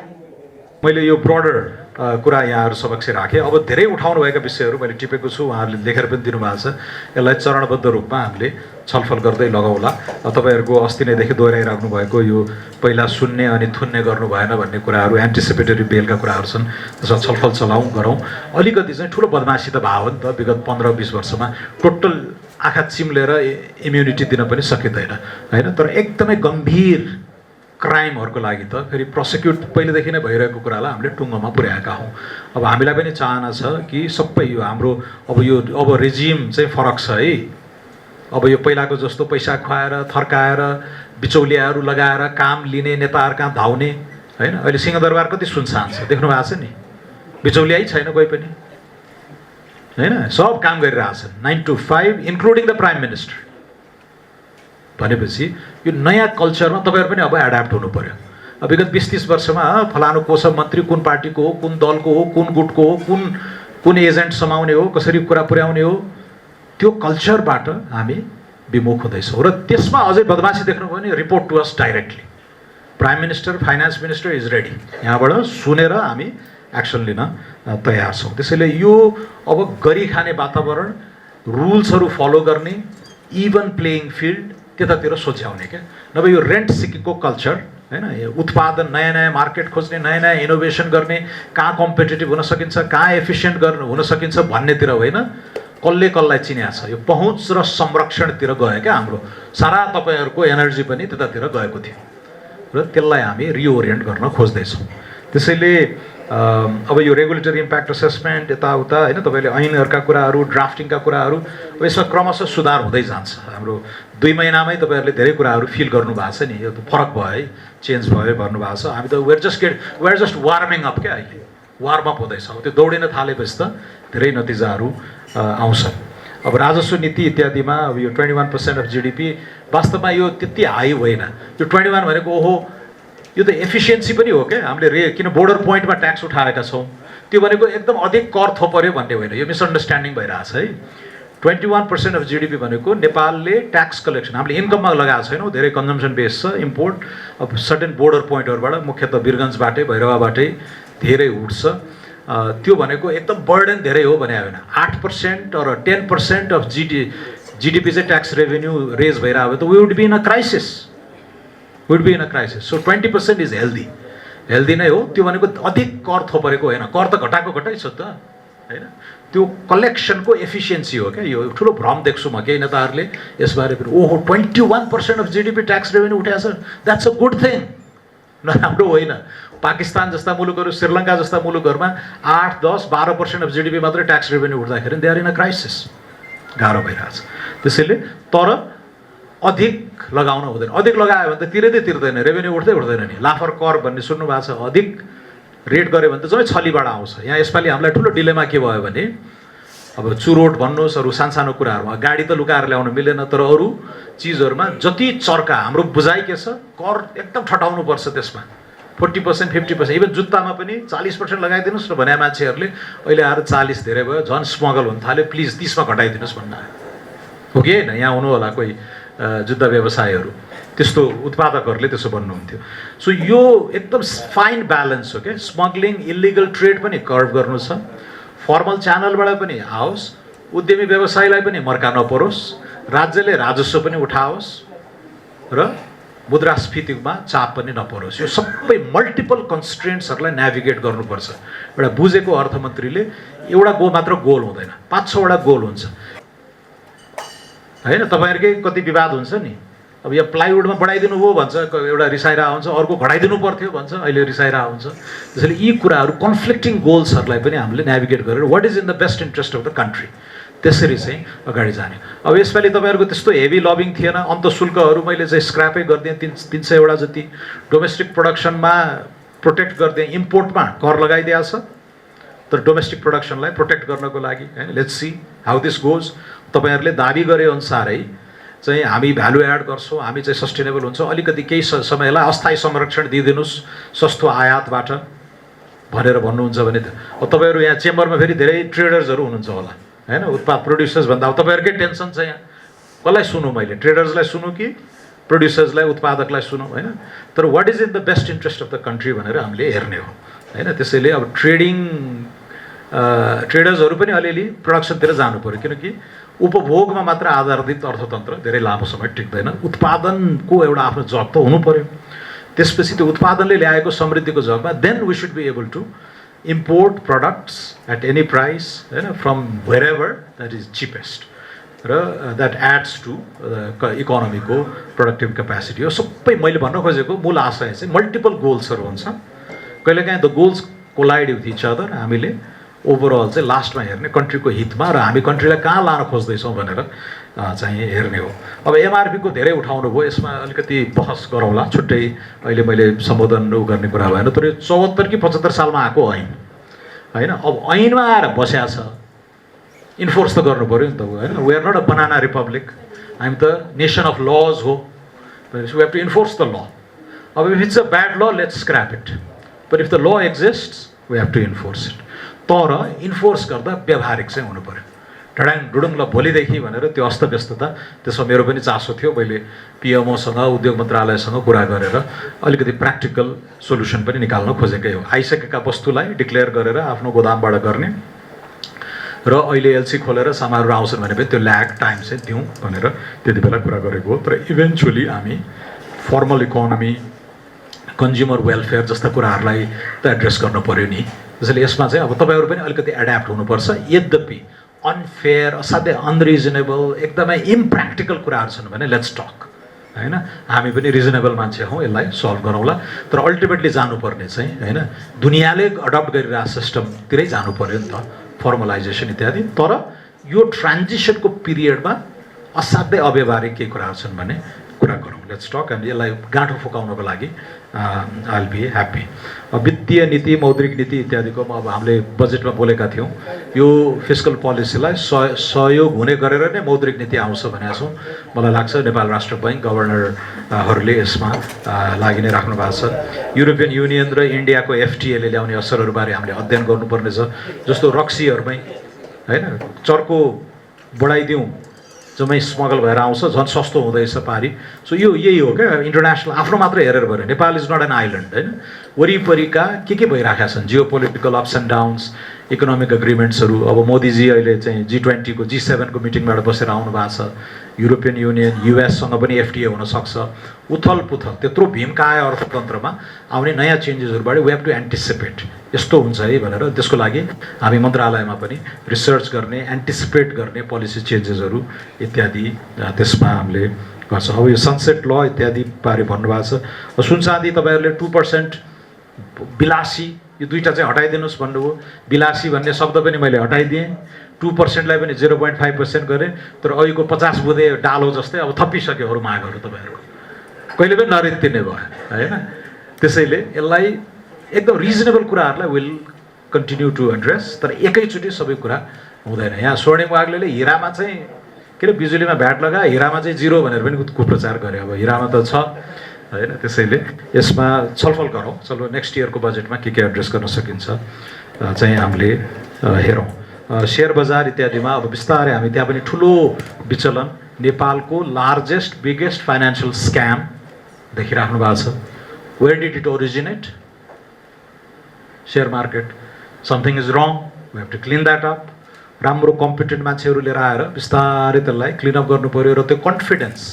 मैले यो ब्रोडर कुरा यहाँहरू समक्ष राखेँ। अब धेरै उठाउनुभएका विषयहरू मैले टिपेको छु, उहाँहरूले लेखेर पनि दिनुभएको छ। यसलाई चरणबद्ध रूपमा हामीले छलफल गर्दै लगाउँला। तपाईँहरूको अस्ति नैदेखि दोहोऱ्याइराख्नु भएको यो पहिला सुन्ने अनि थुन्ने गर्नु भएन भन्ने कुराहरू, एन्टिसिपेटरी बेलका कुराहरू छन्, त्यसमा छलफल गरौँ। अलिकति चाहिँ ठुलो बदमासी त भयो नि त विगत 15-20 वर्षमा, टोटल आँखा चिम्लेर इम्युनिटी दिन पनि सकिँदैन होइन। तर एकदमै गम्भीर क्राइमहरूको लागि त फेरि प्रोसिक्युट पहिलेदेखि नै भइरहेको कुरालाई हामीले टुङ्गोमा पुर्याएका हौँ। अब हामीलाई पनि चाहना छ कि सबै यो हाम्रो अब रेजिम चाहिँ फरक छ है। अब यो पहिलाको जस्तो पैसा खुवाएर थर्काएर बिचौलियाहरू लगाएर काम लिने नेताहरू कहाँ धाउने होइन। अहिले सिंहदरबार कति सुनसान छ देख्नु भएको छ नि, बिचौलियै छैन कोही पनि होइन, सब काम गरिरहेछन् 9 to 5 including the prime minister. भनेपछि यो नयाँ कल्चरमा तपाईँहरू पनि अब एड्याप्ट हुनु पऱ्यो। अब विगत 20-30 वर्षमा फलानु को छ मन्त्री, कुन पार्टीको हो, कुन दलको हो, कुन गुटको हो, कुन एजेन्ट समाउने हो, कसरी कुरा पुर्याउने हो, त्यो कल्चरबाट हामी विमुख हुँदैछौँ। र त्यसमा अझै बदमासी देख्नुभयो भने report to us directly. Prime minister, finance minister is ready, यहाँबाट सुनेर हामी एक्सन लिन तयार छौँ। त्यसैले यो अब गरी खाने वातावरण, रुल्सहरू फलो गर्ने, इभन प्लेइङ फिल्ड त्यतातिर सोच्याउने क्या। नभए यो रेन्ट सिकिङको कल्चर होइन, यो उत्पादन नयाँ नयाँ मार्केट खोज्ने, नयाँ नयाँ इनोभेसन गर्ने, कहाँ कम्पिटेटिभ हुन सकिन्छ, कहाँ एफिसियन्ट हुन सकिन्छ भन्नेतिर होइन, कसलाई चिन्या छ। यो पहुँच र संरक्षणतिर गयो क्या हाम्रो सारा तपाईँहरूको एनर्जी पनि त्यतातिर गएको थियो र त्यसलाई हामी रिओरिएन्ट गर्न खोज्दैछौँ। त्यसैले अब यो रेगुलेटरी इम्प्याक्ट असेसमेन्ट यताउता होइन, तपाईँले ऐनहरूका कुराहरू, ड्राफ्टिङका कुराहरू, अब यसमा क्रमशः सुधार हुँदै जान्छ। हाम्रो 2 महिनामै तपाईँहरूले धेरै कुराहरू फिल गर्नुभएको छ नि, यो त फरक भयो है, चेन्ज भयो भन्नुभएको छ। हामी त वेयर जस्ट वार्मिङ अप क्या, अहिले वार्म अप हुँदैछ। अब त्यो दौडिन थालेपछि त धेरै नतिजाहरू आउँछन्। अब राजस्व नीति इत्यादिमा अब यो 21% अफ जिडिपी वास्तवमा यो त्यति हाई होइन। यो 21 भनेको ओहो यो त एफिसियन्सी पनि हो क्या। हामीले किन बोर्डर पोइन्टमा ट्याक्स उठाएका छौँ, त्यो भनेको एकदम अधिक कर थोपर्यो भन्ने होइन, यो मिसअन्डरस्ट्यान्डिङ भइरहेछ है। 21% अफ जिडिपी भनेको नेपालले ट्याक्स कलेक्सन हामीले इन्कममा लगाएको छैनौँ, धेरै कन्जम्सन बेस छ, इम्पोर्ट अब सर्टेन बोर्डर पोइन्टहरूबाट मुख्यतः वीरगन्जबाटै भैरवाबाटै धेरै उठ्छ। त्यो भनेको एकदम बर्डन धेरै हो भने होइन। 8% or 10% अफ जिडिपी चाहिँ ट्याक्स रेभेन्यू रेज भइरहेको त we would be in a crisis, so 20% is healthy नै हो। त्यो भनेको अधिक कर थोपरेको होइन, कर त घटाइ छ त होइन, त्यो कलेक्सनको एफिसियन्सी हो क्या। यो ठुलो भ्रम देख्छु म केही नेताहरूले यसबारे पनि, ओहो 21% अफ जिडिपी ट्याक्स रेभेन्यू उठाएको छ, द्याट्स अ गुड थिङ। नराम्रो होइन। पाकिस्तान जस्ता मुलुकहरू, श्रीलङ्का जस्ता मुलुकहरूमा 8, 10, 12% अफ जिडिपी मात्रै ट्याक्स रेभेन्यू उठ्दाखेरि they are in a crisis, गाह्रो भइरहेछ। त्यसैले तर अधिक लगाउन हुँदैन। अधिक लगायो भने त तिर्दैन, रेभेन्यू उठ्दैन नि। लाफर कर भन्ने सुन्नु भएको छ, अधिक रेट गऱ्यो भने त जम्मै छलीबाट आउँछ। यहाँ यसपालि हामीलाई ठुलो डिलेमा के भयो भने अब चुरोट भन्नुहोस्, अरू सानो कुराहरूमा गाडी त लुकाएर ल्याउनु मिलेन, तर अरू चिजहरूमा जति चर्का, हाम्रो बुझाइ के छ, कर एकदम ठटाउनुपर्छ त्यसमा 40%, 50%, इभन जुत्तामा पनि 40% लगाइदिनुहोस् न भने मान्छेहरूले अहिले आएर 40 धेरै भयो, झन् स्मगल हुन थाल्यो, प्लिज 30मा घटाइदिनुहोस् भन्न हो कि होइन। यहाँ हुनु होला कोही जुत्ता व्यवसायहरू, त्यस्तो उत्पादकहरूले त्यसो भन्नुहुन्थ्यो। सो यो एकदम फाइन ब्यालेन्स हो क्या। स्मग्लिङ, इलिगल ट्रेड पनि कर्भ गर्नु छ, फर्मल च्यानलबाट पनि आओस्, उद्यमी व्यवसायलाई पनि मर्का नपरोस्, राज्यले राजस्व पनि उठाओस् र मुद्रास्फीतिमा चाप पनि नपरोस्। यो सबै मल्टिपल कन्स्ट्रेन्ट्सहरूलाई नेभिगेट गर्नुपर्छ। एउटा बुझेको अर्थमन्त्रीले एउटा मात्र गोल हुँदैन, 5-6 वटा गोल हुन्छ होइन तपाईँहरूकै कति विवाद हुन्छ नि अब यो प्लाइवुडमा बढाइदिनु भयो भन्छ एउटा रिसाइरहेको हुन्छ अर्को घटाइदिनु पर्थ्यो भन्छ अहिले रिसाइरहेको हुन्छ त्यसैले यी कुराहरू कन्फ्लिक्टिङ गोल्सहरूलाई पनि हामीले नेभिगेट गरेर what is in the best interest of the country त्यसरी चाहिँ अगाडि जाने अब यसपालि तपाईँहरूको त्यस्तो हेभी लबिङ थिएन अन्तशुल्कहरू मैले चाहिँ स्क्र्यापै गरिदिएँ 300 जति डोमेस्टिक प्रोडक्सनमा प्रोटेक्ट गरिदिएँ इम्पोर्टमा कर लगाइदिएको छ तर डोमेस्टिक प्रोडक्सनलाई प्रोटेक्ट गर्नको लागि होइन let's see how this goes तपाईँहरूले दाबी गरे अनुसारै चाहिँ हामी भ्यालु एड गर्छौँ हामी चाहिँ सस्टेनेबल हुन्छ अलिकति केही समयलाई अस्थायी संरक्षण दिइदिनुहोस् सस्तो आयातबाट भनेर भन्नुहुन्छ भने त अब तपाईँहरू यहाँ चेम्बरमा फेरि धेरै ट्रेडर्सहरू हुनुहुन्छ होला होइन उत्पाद प्रोड्युसर्स भन्दा अब तपाईँहरूकै टेन्सन छ यहाँ कसलाई सुनौँ मैले ट्रेडर्सलाई सुनौँ कि प्रोड्युसर्सलाई उत्पादकलाई सुनौँ होइन तर what is in the best interest of the country भनेर हामीले हेर्ने हो होइन त्यसैले अब ट्रेडर्सहरू पनि अलिअलि प्रोडक्सनतिर जानु पऱ्यो किनकि उपभोगमा मात्र आधारित अर्थतन्त्र धेरै लामो समय टिक्दैन उत्पादनको एउटा आफ्नो जग त हुनु पऱ्यो त्यसपछि त्यो उत्पादनले ल्याएको समृद्धिको जगमा then we should be able to import products at any price होइन from wherever that is cheapest र द्याट एड्स टु इकोनोमीको प्रोडक्टिभ क्यापेसिटी हो सबै मैले भन्न खोजेको मूल आशय चाहिँ मल्टिपल गोल्सहरू हुन्छ कहिलेकाहीँ the goals collide with each other हामीले ओभरअल चाहिँ लास्टमा हेर्ने कन्ट्रीको हितमा र हामी कन्ट्रीलाई कहाँ लान खोज्दैछौँ भनेर चाहिँ हेर्ने हो अब एमआरपीको धेरै उठाउनु भयो यसमा अलिकति बहस गरौँला छुट्टै अहिले मैले सम्बोधन गर्ने कुरा भएन तर यो 74 कि 75 सालमा आएको ऐन होइन अब ऐनमा आएर बस्या छ इन्फोर्स त गर्नु पऱ्यो नि त होइन we are not a banana republic हामी त नेसन अफ लज हो we have to enforce the law अब if it's a bad law let's scrap it but if the law exist we have to enforce it तर इन्फोर्स गर्दा व्यावहारिक चाहिँ हुनु पऱ्यो ढडाङ डुडुङ ल भोलिदेखि भनेर त्यो अस्तव्यस्तता त्यसमा मेरो पनि चासो थियो मैले पिएमओसँग उद्योग मन्त्रालयसँग कुरा गरेर अलिकति प्र्याक्टिकल सोल्युसन पनि निकाल्न खोजेकै हो आइसकेका वस्तुलाई डिक्लेयर गरेर आफ्नो गोदामबाट गर्ने र अहिले एलसी खोलेर सामानहरू आउँछन् भने पनि त्यो ल्याग टाइम चाहिँ दिउँ भनेर त्यति बेला कुरा गरेको हो तर इभेन्चुली हामी फर्मल इकोनोमी कन्ज्युमर वेलफेयर जस्ता कुराहरूलाई त एड्रेस गर्नु पऱ्यो नि त्यसैले यसमा चाहिँ अब तपाईँहरू पनि अलिकति एड्याप्ट हुनुपर्छ यद्यपि अनफेयर असाध्यै अनरिजनेबल एकदमै इम्प्र्याक्टिकल कुराहरू छन् भने लेट्स टक होइन हामी पनि रिजनेबल मान्छे हौँ यसलाई सल्भ गरौँला तर अल्टिमेटली जानुपर्ने चाहिँ होइन दुनियाँले अडप्ट गरिरहेको सिस्टमतिरै जानु पऱ्यो नि त फर्मलाइजेसन इत्यादि तर यो ट्रान्जिसनको पिरियडमा असाध्यै अव्यवहारिक केही कुराहरू छन् भने कुरा गरौँ लेट्स टक एन्ड यसलाई गाँठो फुकाउनको लागि आई विल बी ह्याप्पी वित्तीय नीति मौद्रिक नीति इत्यादिको अब हामीले बजेटमा बोलेका थियौँ यो फिस्कल पोलिसीलाई सहयोग हुने गरेर नै मौद्रिक नीति आउँछ भनेका छौँ मलाई लाग्छ नेपाल राष्ट्र बैङ्क गभर्नरहरूले यसमा लागि नै राख्नु भएको छ युरोपियन युनियन र इन्डियाको एफटिएले ल्याउने असरहरूबारे हामीले अध्ययन गर्नुपर्ने छ जस्तो रक्सीहरूमै होइन चर्को बढाइदिउँ जम्मै स्मगल भएर आउँछ झन् सस्तो हुँदैछ पारी सो यो यही हो क्या इन्टरनेसनल आफ्नो मात्रै हेरेर भयो Nepal is not an island होइन वरिपरिका के भइरहेका छन् geopolitical ups and downs economic एग्रिमेन्ट्सहरू अब मोदीजी अहिले चाहिँ G20 को G7 को मिटिङबाट बसेर आउनु भएको छ युरोपियन युनियन युएससँग पनि एफटिए हुनसक्छ उथल पुथल त्यत्रो भीमकाय अर्थतन्त्रमा आउने नयाँ चेन्जेसहरूबाट वी हेभ टु एन्टिसिपेट यस्तो हुन्छ है भनेर त्यसको लागि हामी मन्त्रालयमा पनि रिसर्च गर्ने एन्टिसिपेट गर्ने पोलिसी चेन्जेसहरू इत्यादि त्यसमा हामीले गर्छौँ अब यो सनसेट ल इत्यादि बारे भन्नुभएको छ सुनचाँदी तपाईँहरूले 2% बिलासी यो दुईवटा चाहिँ हटाइदिनुहोस् भन्नुभयो बिलासी भन्ने शब्द पनि मैले हटाइदिएँ 2%लाई पनि 0.5% गरेँ तर अहिलेको 50 बुँदे डालो जस्तै अब थपिसक्यो अरू मागहरू तपाईँहरूको कहिले पनि नरित्तिने भयो होइन त्यसैले यसलाई एकदम रिजनेबल कुराहरूलाई विल कन्टिन्यू टु एड्रेस तर एकैचोटि सबै कुरा हुँदैन यहाँ स्वर्णिम वाग्लेले हिरामा चाहिँ के अरे बिजुलीमा भ्याट लगाए हिरामा चाहिँ 0 भनेर पनि कुप्रचार गरे अब हिरामा त छ होइन त्यसैले यसमा छलफल गरौँ चलो नेक्स्ट इयरको बजेटमा के एड्रेस गर्न सकिन्छ चाहिँ हामीले हेरौँ शेयर बजार इत्यादिमा अब बिस्तारै हामी त्यहाँ पनि ठुलो विचलन नेपालको लार्जेस्ट बिगेस्ट फाइनेन्शियल स्क्याम देखिराख्नु भएको छ where did it originate share market something is wrong we have to clean that up राम्रो कम्पिटेन्ट मान्छेहरू लिएर आएर बिस्तारै त्यसलाई क्लिनअप गर्नु पऱ्यो र त्यो कन्फिडेन्स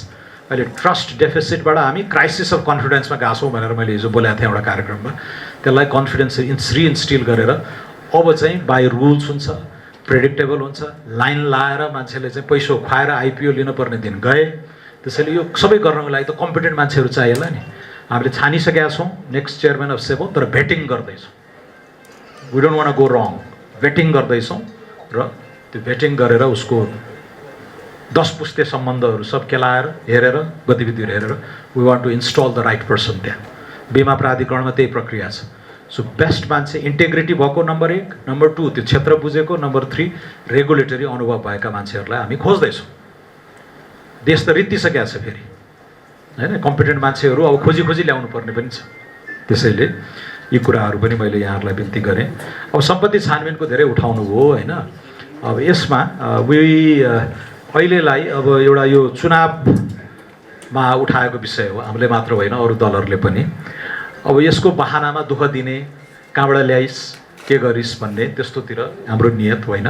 अहिले ट्रस्ट डेफिसिटबाट हामी क्राइसिस अफ कन्फिडेन्समा गएको छौँ भनेर मैले हिजो बोलेको थिएँ एउटा कार्यक्रममा त्यसलाई कन्फिडेन्स रिइन्स्टिल गरेर अब चाहिँ बाई रुल्स हुन्छ प्रेडिक्टेबल हुन्छ, लाइन लाएर मान्छेले चाहिँ पैसा खुवाएर आइपिओ लिनुपर्ने दिन गए। त्यसैले यो सबै गर्नको लागि त कम्पिटेन्ट मान्छेहरू चाहिएला नि। हामीले छानिसकेका छौँ नेक्स्ट चेयरम्यान अफ सेबो, तर भेटिङ गर्दैछौँ। We don't want go wrong, vetting गर्दैछौँ र त्यो भेटिङ गरेर उसको 10 पुस्ते सम्बन्धहरू सब केलाएर हेरेर गतिविधिहरू हेरेर we want to install the right person त्यहाँ। बिमा प्राधिकरणमा त्यही प्रक्रिया छ। सो बेस्ट मान्छे इन्टेग्रिटी भएको नम्बर 1, नम्बर 2 त्यो क्षेत्र बुझेको, नम्बर 3 रेगुलेटरी अनुभव भएका मान्छेहरूलाई हामी खोज्दैछौँ। देश त रित्तिसकेको छ फेरि होइन, कम्पिटेन्ट मान्छेहरू अब खोजी ल्याउनु पर्ने पनि छ। त्यसैले यी कुराहरू पनि मैले यहाँहरूलाई बिन्ती गरेँ। अब सम्पत्ति छानबिनको धेरै उठाउनु भयो होइन। अब यसमा अहिलेलाई अब एउटा यो चुनावमा उठाएको विषय हो, हामीले मात्र होइन अरू दलहरूले पनि। अब यसको बहानामा दुःख दिने, कहाँबाट ल्याइस् के गरिस् भन्ने त्यस्तोतिर हाम्रो नियत होइन।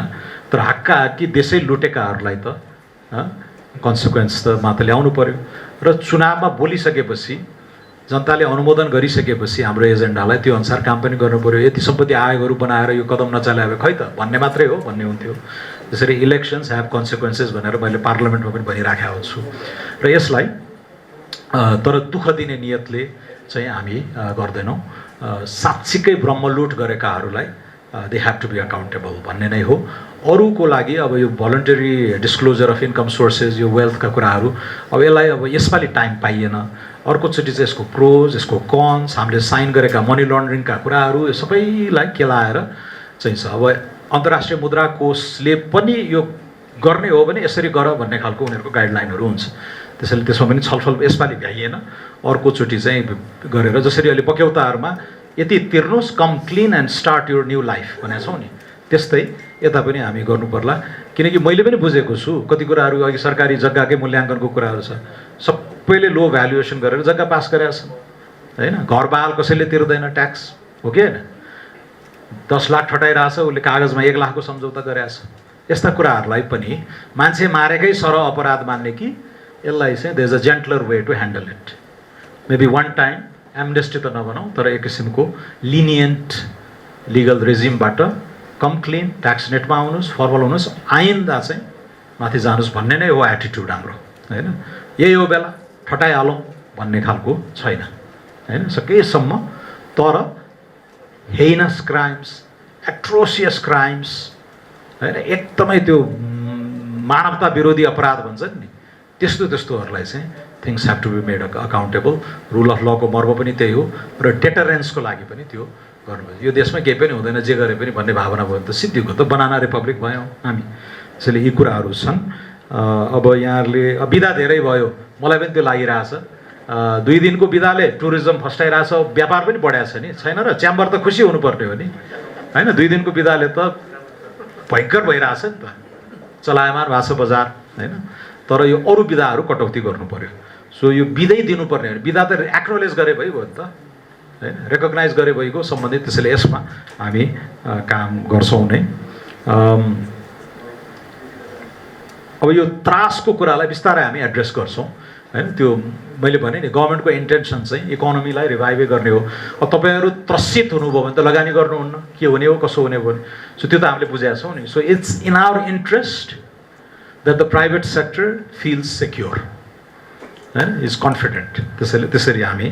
तर हक्का हक्की देशै लुटेकाहरूलाई त कन्सिक्वेन्स त मात्र ल्याउनु पर्यो। र चुनावमा बोलिसकेपछि जनताले अनुमोदन गरिसकेपछि हाम्रो एजेन्डालाई त्यो अनुसार काम पनि गर्नु पर्यो। यति सम्पत्ति आयोगहरू बनाएर यो कदम नचलाए खै त भन्ने मात्रै हो भन्ने हुन्थ्यो। त्यसरी इलेक्सन्स ह्याभ कन्सिक्वेन्सेस भनेर मैले पार्लियामेन्टमा पनि भनिराखेको छु। र यसलाई तर दुःख दिने नियतले चाहिँ हामी गर्दैनौँ। साँच्चीकै ब्रह्मलुट गरेकाहरूलाई they have to be accountable भन्ने नै हो। अरूको लागि अब यो voluntary disclosure of income sources, यो वेल्थका कुराहरू अब यसलाई अब यसपालि टाइम पाइएन। अर्कोचोटि चाहिँ यसको प्रोज, यसको कन्स, हामीले साइन गरेका मनी लन्ड्रिङका कुराहरू यो सबैलाई केलाएर चाहिँ छ। अब अन्तर्राष्ट्रिय मुद्रा कोषले पनि यो गर्ने हो भने यसरी गर भन्ने खालको उनीहरूको गाइडलाइनहरू हुन्छ। त्यसैले त्यसमा पनि छलफल यसपालि भ्याइएन। अर्कोचोटि चाहिँ गरेर जसरी अहिले बक्यौताहरूमा यति तिर्नुहोस्, come clean and start your new life भनेको छौँ नि, त्यस्तै यता पनि हामी गर्नु पर्ला। किनकि मैले पनि बुझेको छु कति कुराहरू अघि सरकारी जग्गाकै मूल्याङ्कनको कुराहरू छ, सबैले लो भ्यालुएसन गरेर जग्गा पास गरेका छन् होइन। घरबाल कसैले तिर्दैन ट्याक्स, हो कि होइन। 10 लाख ठटाइरहेछ, उसले कागजमा 1 लाखको सम्झौता गरेछ। यस्ता कुराहरूलाई पनि मान्छे मारेकै सरह अपराध मान्ने कि यसलाई चाहिँ there is a gentler way to handle it. Maybe one time amnesty त नबनाऊ, तर एक किसिमको लिनियन्ट लिगल रेजिमबाट कम क्लिन ट्याक्स नेटमा आउनुहोस्, फर्मल हुनुहोस्, आइन्दा चाहिँ माथि जानुहोस् भन्ने नै हो एटिट्युड हाम्रो होइन। यही हो बेला ठटाइहालौँ भन्ने खालको छैन होइन सकेसम्म। तर हेइनस क्राइम्स, एट्रोसियस क्राइम्स होइन, एकदमै त्यो मानवता विरोधी अपराध भन्छन् नि, त्यस्तोहरूलाई चाहिँ things have to be made accountable. Rule of लको मर्म पनि त्यही हो र डेटरेन्सको लागि पनि त्यो गर्नु। यो देशमा केही पनि हुँदैन जे गरे पनि भन्ने भावना भयो भने त सिद्धिको त बनाना रिपब्लिक भयौँ हामी। त्यसैले यी कुराहरू छन्। अब यहाँहरूले बिदा धेरै भयो, मलाई पनि त्यो लागिरहेछ। 2 दिनको बिदाले टुरिज्म फस्टाइरहेछ, व्यापार पनि बढाएको छ नि, छैन र? च्याम्बर त खुसी हुनुपर्ने हो नि होइन। 2 दिनको बिदाले त भयङ्कर भइरहेछ नि त, चलायमान भएको छ बजार होइन। तर यो अरू बिदाहरू कटौती गर्नु पर्यो। सो यो बिदै दिनुपर्ने हो। बिदा त एक्नोलेज गरे भइगयो नि त होइन, रेकग्नाइज गरे भइगयो सम्बन्धित। त्यसैले यसमा हामी काम गर्छौँ नै। अब यो त्रासको कुरालाई बिस्तारै हामी एड्रेस गर्छौँ होइन। त्यो मैले भने नि गभर्मेन्टको इन्टेन्सन चाहिँ इकोनोमीलाई रिभाइभै गर्ने हो। अब तपाईँहरू त्रसित हुनुभयो भने त लगानी गर्नुहुन्न, के हुने हो कसो हुने हो भने। सो त्यो त हामीले बुझेका छौँ नि। So it's in our interest that the private sector feels secure होइन, इज कन्फिडेन्ट। त्यसरी हामी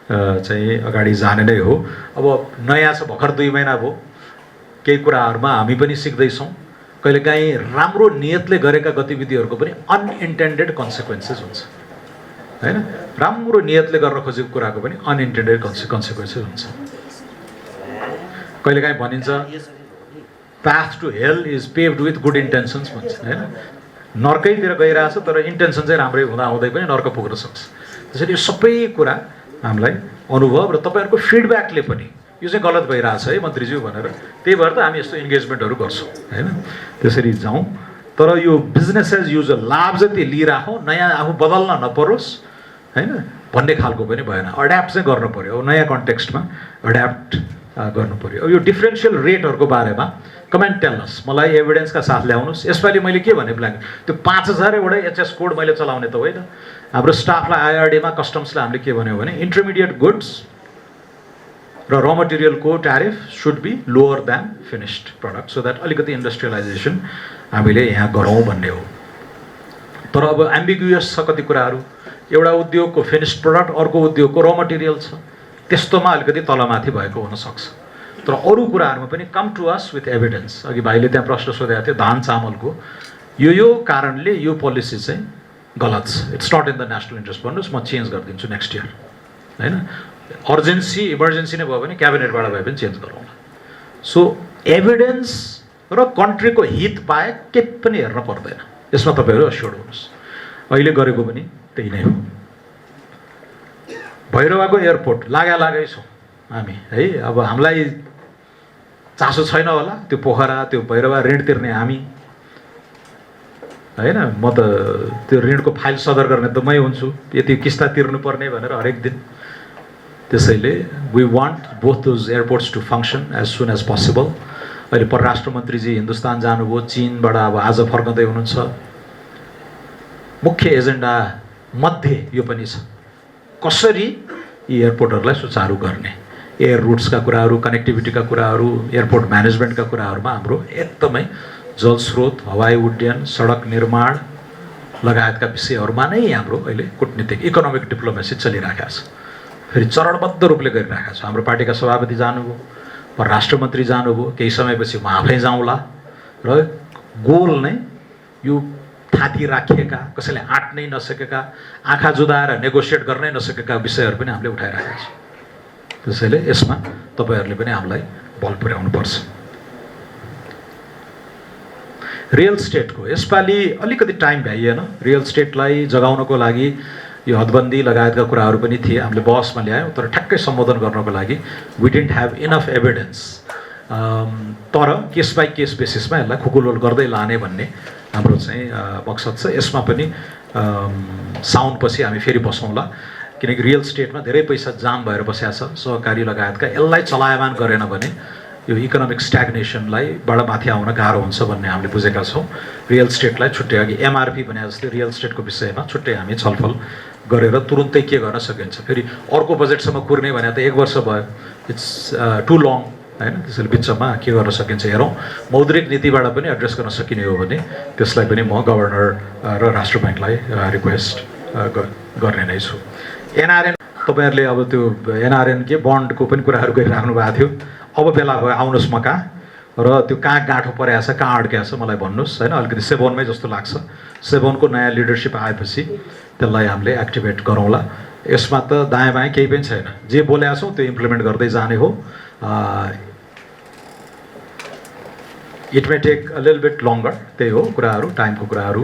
चाहिँ अगाडि जाने नै हो। अब नयाँ छ, भर्खर 2 महिना भयो, केही कुराहरूमा हामी पनि सिक्दैछौँ। कहिलेकाहीँ राम्रो नियतले गरेका गतिविधिहरूको पनि अनइन्टेन्डेड कन्सिक्वेन्सेस हुन्छ होइन। राम्रो नियतले गर्न खोजेको कुराको पनि अनइन्टेन्डेड कन्सिक्वेन्सेस हुन्छ। कहिलेकाहीँ भनिन्छ path to hell is paved with good intentions भन्छ होइन। नर्कैतिर गइरहेछ तर इन्टेन्सन चाहिँ राम्रै हुँदै पनि नर्क पुग्न सक्छ। त्यसैले यो सबै कुरा हामीलाई अनुभव र तपाईँहरूको फिडब्याकले पनि यो चाहिँ गलत भइरहेछ है मन्त्रीज्यू भनेर, त्यही भएर त हामी यस्तो इन्गेजमेन्टहरू गर्छौँ होइन। त्यसरी जाउँ, तर यो बिजनेस एज युजल लाभ जति लिइराखौँ, नयाँ आफू बदल्न नपरोस् होइन भन्ने खालको पनि भएन। एड्याप्ट चाहिँ गर्नु पऱ्यो। अब नयाँ कन्टेक्स्टमा एड्याप्ट गर्नु पऱ्यो। अब यो डिफ्रेन्सियल रेटहरूको बारेमा कमेन्ट टेल्नुहोस्, मलाई एभिडेन्सका साथ ल्याउनुहोस्। यसपालि मैले के भने ब्ल्याङ्क त्यो 5000 वटा एचएस कोड मैले चलाउने त होइन। हाम्रो स्टाफलाई आइआरडीमा कस्टम्सले हामीले के भन्यो भने इन्टरमिडिएट गुड्स र र मटेरियलको tariff should be lower than finished product so that अलिकति इन्डस्ट्रियलाइजेसन हामीले यहाँ गरौँ भन्ने हो। तर अब एम्बिग्युयस छ कति कुराहरू। एउटा उद्योगको फिनिस्ड प्रडक्ट, अर्को उद्योगको र मटेरियल छ, त्यस्तोमा अलिकति तलमाथि भएको हुनसक्छ। तर अरू कुराहरूमा पनि come to us with evidence. अघि भाइले त्यहाँ प्रश्न सोधेको थियो धान चामलको, यो कारणले यो पोलिसी चाहिँ गलत छ, it's not in the national interest भन्नुहोस्, म चेन्ज गरिदिन्छु नेक्स्ट इयर, होइन? अर्जेन्सी इमर्जेन्सी नै भयो भने क्याबिनेटबाट भए पनि चेन्ज गरौँला। सो एभिडेन्स र कन्ट्रीको हित बाहेक केही पनि हेर्न पर्दैन, यसमा तपाईँहरू अस्योर्ड हुनुहोस्। अहिले गरेको पनि त्यही नै हो। भैरवाको एयरपोर्ट लागै छौँ हामी, है? अब हामीलाई चासो छैन होला त्यो पोखरा, त्यो भैरवा, ऋण तिर्ने हामी, होइन? म त त्यो ऋणको फाइल सदर गर्ने त मै हुन्छु, यति किस्ता तिर्नुपर्ने भनेर हरेक दिन। त्यसैले we want both those airports to function as soon as possible. अहिले परराष्ट्र मन्त्रीजी हिन्दुस्तान जानुभयो, चीनबाट अब आज फर्कँदै हुनुहुन्छ। मुख्य एजेन्डा मध्ये यो पनि छ, कसरी यी एयरपोर्टहरूलाई सुचारू गर्ने, एयर रुट्सका कुराहरू, कनेक्टिभिटीका कुराहरू, एयरपोर्ट म्यानेजमेन्टका कुराहरूमा हाम्रो एकदमै जलस्रोत, हवाई उड्डयन, सडक निर्माण लगायतका विषयहरूमा नै हाम्रो अहिले कूटनीतिक इकोनोमिक डिप्लोमेसी चलिरहेको छ। फेरि चरणबद्ध रूपले गरिरहेका छ। हाम्रो पार्टीका सभापति जानुभयो, परराष्ट्र मन्त्री जानुभयो, केही समयपछि म आफै जाउँला, र गोल नै यो थाती राखिएका, कसैले आँट्नै नसकेका, आँखा जुदाएर नेगोसिएट गर्नै नसकेका विषयहरू पनि हामीले उठाइरहेका छौँ। त्यसैले यसमा तपाईँहरूले पनि हामीलाई बल पुर्याउनुपर्छ। रियल स्टेटको यसपालि अलिकति टाइम भ्याइएन। रियल स्टेटलाई जगाउनको लागि यो हदबन्दी लगायतका कुराहरू पनि थिए, हामीले बहसमा ल्यायौँ, तर ठ्याक्कै सम्बोधन गर्नको लागि we didn't have enough evidence. तर केस बाई केस बेसिसमा यसलाई खुकुलोल गर्दै लाने भन्ने हाम्रो चाहिँ मकसद छ। यसमा पनि साउन्डपछि हामी फेरि बसौँला, किनकि रियल स्टेटमा धेरै पैसा जाम भएर बसेको छ, सहकारी लगायतका। यसलाई चलायमान गरेन भने यो इकोनोमिक स्ट्याग्नेसनलाई बाट माथि आउन गाह्रो हुन्छ भन्ने हामीले बुझेका छौँ। रियल स्टेटलाई छुट्टै, अघि एमआरपी भने जस्तै रियल स्टेटको विषयमा छुट्टै हामी छलफल गरेर तुरुन्तै के गर्न सकिन्छ। फेरि अर्को बजेटसम्म कुर्ने भने त 1 वर्ष भयो, इट्स टु लङ, होइन? त्यसैले बिचमा के गर्न सकिन्छ हेरौँ। मौद्रिक नीतिबाट पनि एड्रेस गर्न सकिने हो भने त्यसलाई पनि म गभर्नर र राष्ट्र ब्याङ्कलाई रिक्वेस्ट गर्ने नै छु। एनआरएन, तपाईँहरूले अब त्यो एनआरएन के बन्डको पनि कुराहरू गरिराख्नु भएको थियो। अब बेला भयो, आउनुहोस् म कहाँ, र त्यो कहाँ गाँठो परेको छ, कहाँ अड्केको छ मलाई भन्नुहोस्, होइन? अलिकति सेभोनमै जस्तो लाग्छ। सेभोनको नयाँ लिडरसिप आएपछि त्यसलाई हामीले एक्टिभेट गरौँला। यसमा त दायाँ बायाँ केही पनि छैन, जे बोलेका छौँ त्यो इम्प्लिमेन्ट गर्दै जाने हो। It may take a little bit longer, त्यही हो कुराहरू, टाइमको कुराहरू।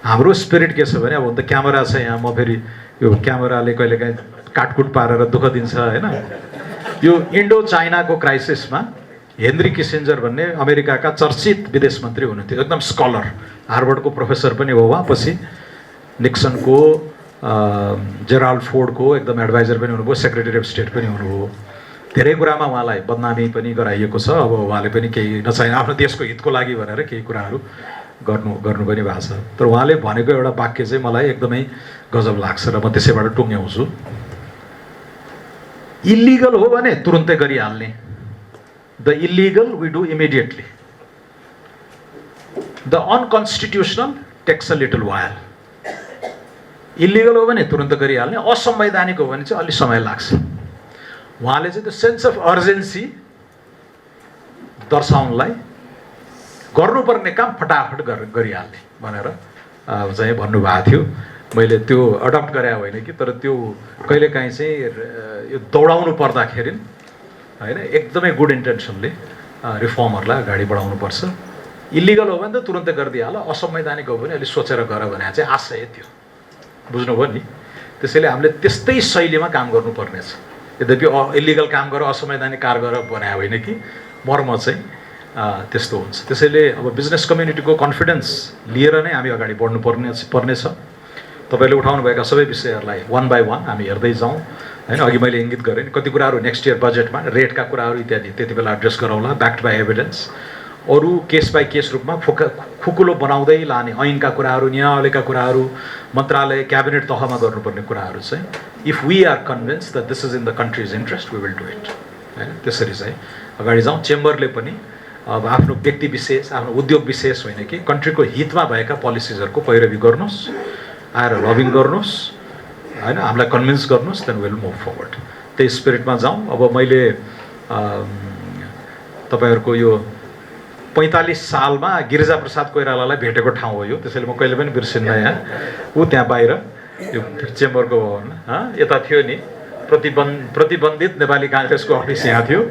हाम्रो स्पिरिट के छ भने अब त क्यामेरा छ यहाँ, म फेरि यो क्यामेराले कहिलेकाहीँ काटकुट पारेर दुःख दिन्छ, होइन? यो इन्डो चाइनाको क्राइसिसमा हेनरी किसिन्जर भन्ने अमेरिकाका चर्चित विदेश मन्त्री हुनुहुन्थ्यो, एकदम स्कलर, हार्वर्डको प्रोफेसर पनि हो उहाँ। पछि निक्सनको, जेराल्ड फोर्डको एकदम एडभाइजर पनि हुनुभयो, सेक्रेटरी अफ स्टेट पनि हुनुभयो। धेरै कुरामा उहाँलाई बदनामी पनि गराइएको छ। अब उहाँले पनि केही नचाहिने आफ्नो देशको हितको लागि भनेर केही कुराहरू गर्नु पनि भएको छ। तर उहाँले भनेको एउटा वाक्य चाहिँ मलाई एकदमै गजब लाग्छ र म त्यसैबाट टुङ्ग्याउँछु। इलिगल हो भने तुरुन्तै गरिहाल्ने, the illegal we do immediately, the unconstitutional takes a little while. Illegal हो भने तुरुन्त गरिहाल्ने, असंवैधानिक हो भने चाहिँ अलि समय लाग्छ। उहाँले चाहिँ त्यो सेन्स अफ अर्जेन्सी दर्शाउनलाई गर्नुपर्ने काम फटाफट गरिहाल्ने भनेर चाहिँ भन्नुभएको थियो। मैले त्यो अडप्ट गरे होइन कि, तर त्यो कहिलेकाहीँ चाहिँ यो दौडाउनु पर्दाखेरि, होइन, एकदमै गुड इन्टेन्सनले रिफर्महरूलाई अगाडि बढाउनुपर्छ। इलिगल हो भने त तुरुन्तै गरिदिइहाल, असंवैधानिक हो भने अलिक सोचेर गर भने चाहिँ आशय थियो, बुझ्नुभयो नि? त्यसैले हामीले त्यस्तै शैलीमा काम गर्नुपर्नेछ। यद्यपि इलिगल काम गर, असंवैधानिक कार गर भने होइन कि, मर्म चाहिँ त्यस्तो हुन्छ। त्यसैले अब बिजनेस कम्युनिटीको कन्फिडेन्स लिएर नै हामी अगाडि बढ्नुपर्नेछ। तपाईँले उठाउनुभएका सबै विषयहरूलाई 1 बाई 1 हामी हेर्दै जाउँ, होइन? अघि मैले इङ्गित गरेँ नि, कति कुराहरू नेक्स्ट इयर बजेटमा रेटका कुराहरू इत्यादि त्यति बेला एड्रेस गरौँला, ब्याक्ड बाई एभिडेन्स। अरू केस बाई केस रूपमा खुकुलो बनाउँदै लाने ऐनका कुराहरू, नियमावलीका कुराहरू, मन्त्रालय क्याबिनेट तहमा गर्नुपर्ने कुराहरू चाहिँ if we are convinced that this is in the country's interest we will do it. होइन त्यसरी चाहिँ अगाडि जाउँ। चेम्बरले पनि अब आफ्नो व्यक्ति विशेष आफ्नो उद्योग विशेष होइन कि कन्ट्रीको हितमा भएका पोलिसिजहरूको पैरवी गर्नुहोस्, आएर लबिङ गर्नुहोस् होइन, हामीलाई कन्भिन्स गर्नुहोस्, देन विल मुभ फरवर्ड। त्यही स्पिरिटमा जाउँ। अब मैले तपाईँहरूको यो 45 सालमा गिरिजाप्रसाद कोइरालालाई भेटेको ठाउँ हो यो, त्यसैले म कहिले पनि बिर्सिन्न यहाँ। ऊ त्यहाँ बाहिर यो चेम्बरको भवन यता थियो नि, प्रतिबन्धित नेपाली काङ्ग्रेसको अफिस यहाँ थियो।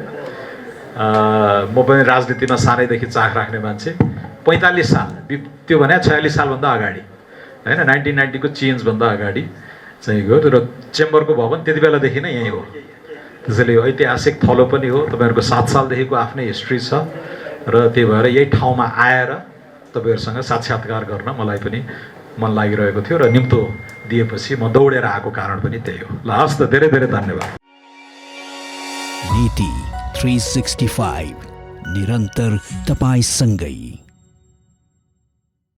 म पनि राजनीतिमा सानैदेखि चाख राख्ने मान्छे। 45 साल त्यो भने 46 सालभन्दा अगाडि होइन, 1990 को चेन्जभन्दा अगाडि चाहिँ गयो। र चेम्बरको भवन त्यति बेलादेखि नै यहीँ हो, त्यसैले यो ऐतिहासिक थलो पनि हो। तपाईँहरूको 7 सालदेखिको आफ्नै हिस्ट्री छ र त्यही भएर यही ठाउँमा आएर तपाईँहरूसँग साक्षात्कार गर्न मलाई पनि मन लागिरहेको थियो र निम्तो दिएपछि म दौडेर आएको कारण पनि त्यही हो। ल हस् त, धेरै धेरै धन्यवाद। नीति 365 निरन्तर तपाईसँगै।